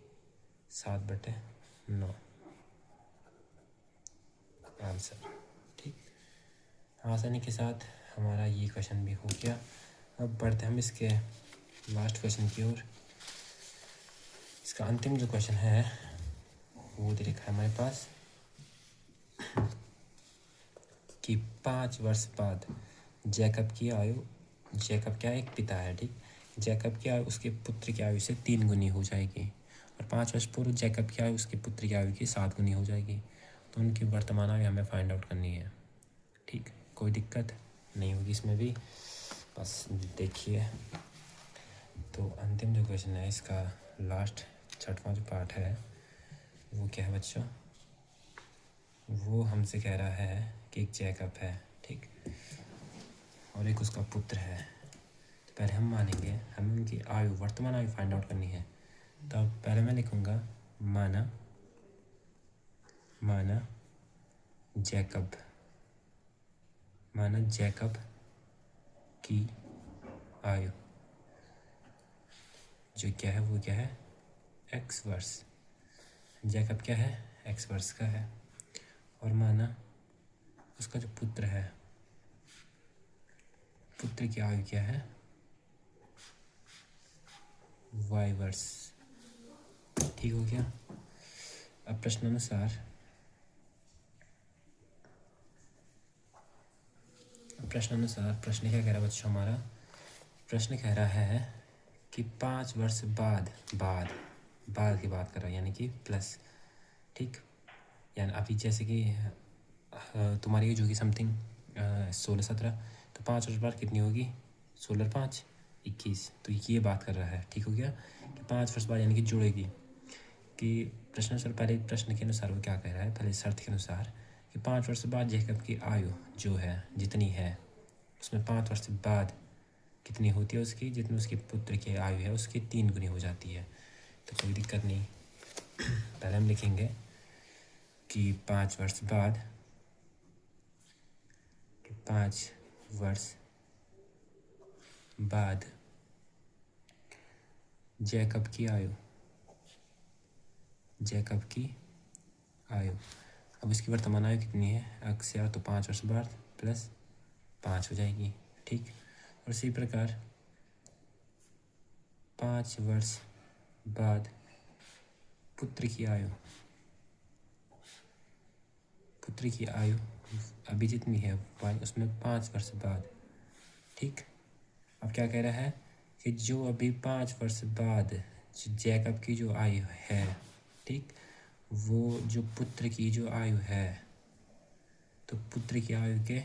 [SPEAKER 1] 7 बटे 9 आंसर। ठीक, आसानी के साथ हमारा ये क्वेश्चन भी हो गया। अब बढ़ते हम इसके लास्ट क्वेश्चन की ओर। इसका अंतिम जो क्वेश्चन है वो दे रखा है हमारे पास कि 5 वर्ष बाद जैकब की आयु, जैकब क्या एक पिता है, ठीक, जैकब की आयु उसके पुत्र की आयु से 3 गुनी हो जाएगी और 5 वर्ष पूर्व जैकब की आयु उसके पुत्र की आयु की 7 गुनी हो जाएगी। तो उनकी वर्तमान आयु हमें फाइंड आउट करनी है। ठीक, कोई दिक्कत नहीं होगी इसमें भी, बस देखिए। तो अंतिम जो क्वेश्चन है इसका लास्ट 6वां जो पार्ट है वो क्या है बच्चों, वो हमसे कह रहा है कि एक जैकब है, ठीक, और एक उसका पुत्र है। तो पहले हम मानेंगे हमें उनकी आयु, वर्तमान आयु फाइंड आउट करनी है। तो अब पहले मैं लिखूँगा माना जैकब की आयु जो क्या है वो क्या है x वर्ष, जैकब क्या है x वर्ष का है, और माना उसका जो पुत्र है, पुत्र की आयु क्या है y वर्ष। ठीक हो गया। अब प्रश्नानुसार प्रश्न क्या कह रहा है बच्चों, हमारा प्रश्न कह रहा है कि 5 वर्ष बाद की बात कर रहा है, यानी कि प्लस। ठीक, यानी अभी जैसे कि तुम्हारी एज होगी समथिंग 16-17, तो 5 वर्ष बाद कितनी होगी 16 5 21। तो ये बात कर रहा है। ठीक हो गया कि 5 वर्ष बाद यानी कि जुड़ेगी, कि प्रश्नानुसार पहले प्रश्न के अनुसार वो क्या कह रहा है, पहले शर्त के अनुसार कि 5 वर्ष बाद जैकब की आयु जो है जितनी है उसमें 5 वर्ष बाद कितनी होती है उसकी, जितनी उसके पुत्र की आयु है उसकी 3 गुनी हो जाती है। तो कोई दिक्कत नहीं, पहले हम लिखेंगे कि 5 वर्ष बाद जैकब की आयु, अब इसकी वर्तमान आयु कितनी है x या तो 5 वर्ष बाद प्लस 5 हो जाएगी। ठीक, और इसी प्रकार 5 वर्ष बाद पुत्र की आयु अभी जितनी है y उसमें 5 वर्ष बाद। ठीक, अब क्या कह रहा है कि जो अभी 5 वर्ष बाद जैकब की जो आयु है, ठीक, वो जो पुत्र की जो आयु है तो पुत्र की आयु के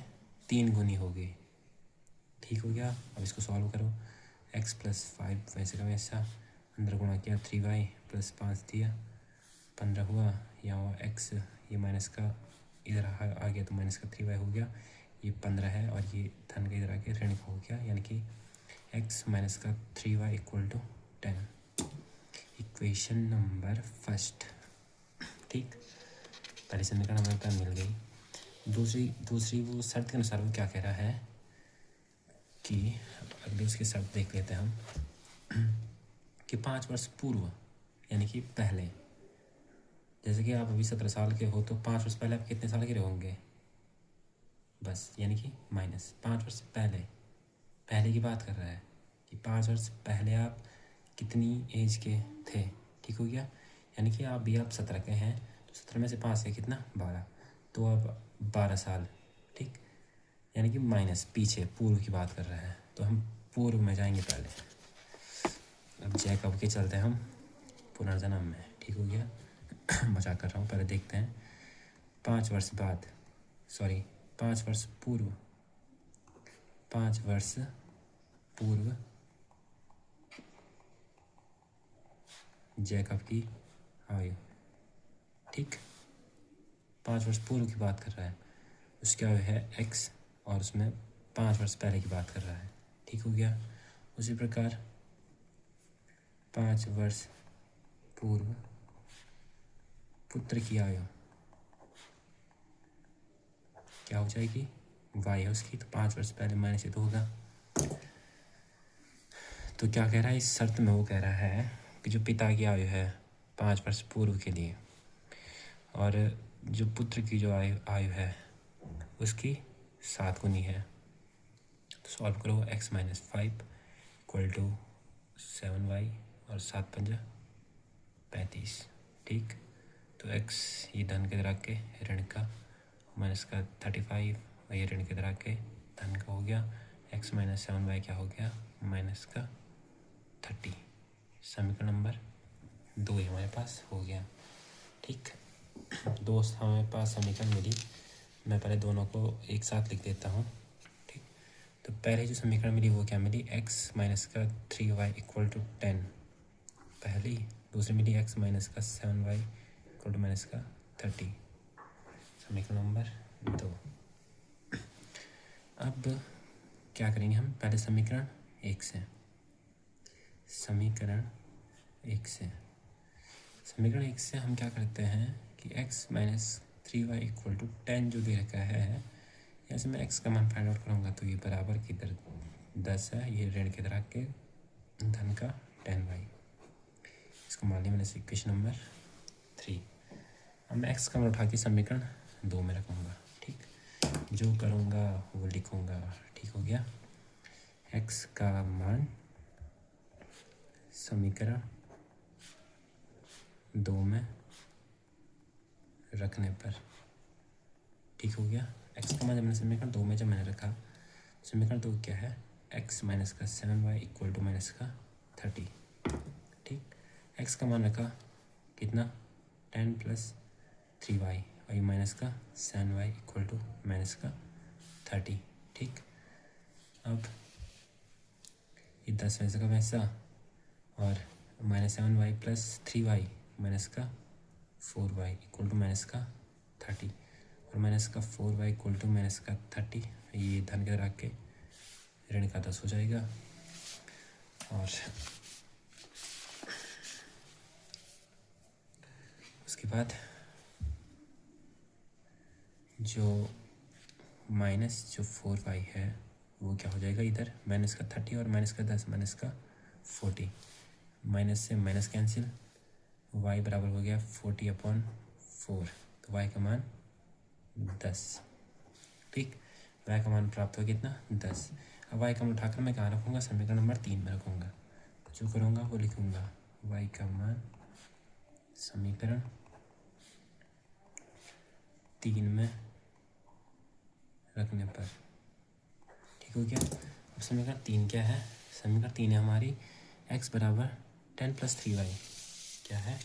[SPEAKER 1] 3 गुनी होगी। ठीक हो गया। अब इसको सॉल्व करो। x प्लस 5 वैसे का वैसा, अंदर गुणा किया 3y प्लस 5 दिया 15 हुआ। यहाँ हुआ x, ये माइनस का इधर आ गया तो माइनस का 3y हो गया, ये 15 है और ये धन का इधर आके ऋण का हो गया, यानी कि x माइनस का 3y equal to 10। Equation number first. ठीक, पहले समीकरण हमें पर मिल गई। दूसरी वो शर्त के अनुसार वो क्या कह रहा है कि अगले उसकी शर्त देख लेते हैं हम कि 5 वर्ष पूर्व, यानी कि पहले, जैसे कि आप अभी 17 साल के हो तो 5 वर्ष पहले आप कितने साल के रहे होंगे, बस, यानी कि माइनस 5 वर्ष पहले की बात कर रहा है कि 5 वर्ष पहले आप कितनी एज के थे। ठीक हो गया, यानी कि आप 17 के हैं तो 17 में से 5 है कितना, 12, तो अब 12 साल। ठीक, यानी कि माइनस पीछे पूर्व की बात कर रहा है, तो हम पूर्व में जाएंगे पहले। अब जैकब के चलते हैं हम पुनर्जन्म में। ठीक हो गया, मजाक कर रहा हूँ, पहले देखते हैं 5 वर्ष बाद, सॉरी 5 वर्ष पूर्व, 5 वर्ष पूर्व जैकब की आयु। ठीक, 5 वर्ष पूर्व की बात कर रहा है, उसकी आयु है x और उसमें 5 वर्ष पहले की बात कर रहा है। ठीक हो गया, उसी प्रकार 5 वर्ष पूर्व पुत्र की आयु क्या हो जाएगी, y है उसकी, तो 5 वर्ष पहले माइनस से तो होगा। तो क्या कह रहा है इस शर्त में, वो कह रहा है कि जो पिता की आयु है 5 वर्ष पूर्व के लिए और जो पुत्र की जो आयु है उसकी 7 गुनी है। तो सॉल्व करो, x minus 5 equal to 7y और 7 पंजा 35। ठीक, तो x ये धन के इधर के ऋण का, माइनस का 35 और ये ऋण के इधर के धन का हो गया। x माइनस 7y क्या हो गया, माइनस का 30। समीकरण नंबर 2 ही हमारे पास हो गया। ठीक, दोस्त हमारे पास समीकरण मिली, मैं पहले दोनों को एक साथ लिख देता हूँ। ठीक, तो पहले जो समीकरण मिली वो क्या मिली, x माइनस का 3y इक्वल टू 10 पहली, दूसरी मिली x माइनस का 7y इक्वल टू माइनस का 30। समीकरण नंबर 2। अब क्या करेंगे हम, पहले समीकरण 1 से, समीकरण 1 से हम क्या करते हैं कि x minus 3y equal to 10 जो दे रखा है, यहाँ से मैं x का मान फाइंड आउट करूँगा तो ये बराबर की इधर 10 है, ये ऋण की तरह के धन का 10y, इसको मान लिया मैंने इक्वेशन नंबर 3। अब मैं x का मान उठा के समीकरण 2 में रखूँगा। ठीक, जो करूँगा वो लिखूँगा। ठीक हो गया, x का मान समीकरण 2 में रखने पर, ठीक हो गया, x का मान जब मैंने समीकरण 2 में जब मैंने रखा, समीकरण 2 क्या है, x माइनस का 7y इक्वल टू माइनस का 30। ठीक, x का मान रखा कितना, 10 प्लस 3y और ये माइनस का 7y इक्वल टू माइनस का 30। ठीक, अब ये 10 वैसे का वैसा और minus 7y plus 3y minus का 4y इक्वल टू माइनस का 30 और माइनस का 4y इक्वल टू माइनस का 30, ये धन के रख के ऋण का 10 हो जाएगा। और उसके बाद जो माइनस जो 4y है वो क्या हो जाएगा, इधर माइनस का 30 और माइनस का 10 माइनस का 40, माइनस से माइनस कैंसिल, y बराबर हो गया 40/4, तो y का मान 10। ठीक, y का मान प्राप्त हो कितना, 10। अब y का मान उठाकर मैं कहाँ रखूँगा, समीकरण नंबर 3 में रखूँगा। तो जो करूँगा वो लिखूँगा, y का मान समीकरण 3 में रखने पर। ठीक हो गया, अब समीकरण 3 क्या है, समीकरण 3 है हमारी x बराबर 10 प्लस 3y, क्या है,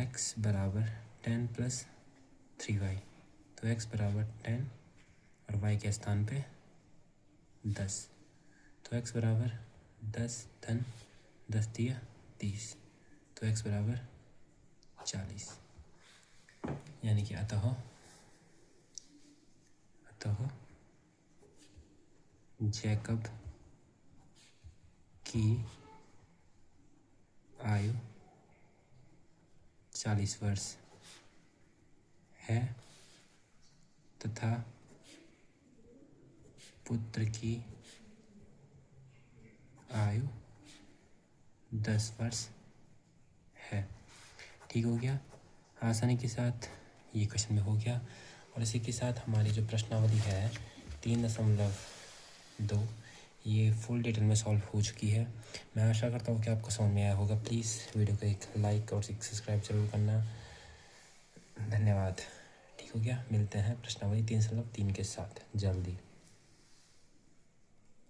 [SPEAKER 1] x बराबर 10 प्लस 3y, तो x बराबर 10 और y के स्थान पे 10। तो x बराबर 10 धन 10 दिया 30, तो x बराबर 40। यानी कि अतः जैकब की आयु 40 वर्ष है तथा पुत्र की आयु 10 वर्ष है। ठीक हो गया, आसानी के साथ ये क्वेश्चन में हो गया। और इसी के साथ हमारी जो प्रश्नावली है 3.2 ये फुल डिटेल में सॉल्व हो चुकी है। मैं आशा करता हूँ कि आपको समझ में आया होगा। प्लीज़ वीडियो को एक लाइक और एक सब्सक्राइब जरूर करना। धन्यवाद। ठीक हो गया, मिलते हैं प्रश्नावली 3.3 के साथ जल्दी।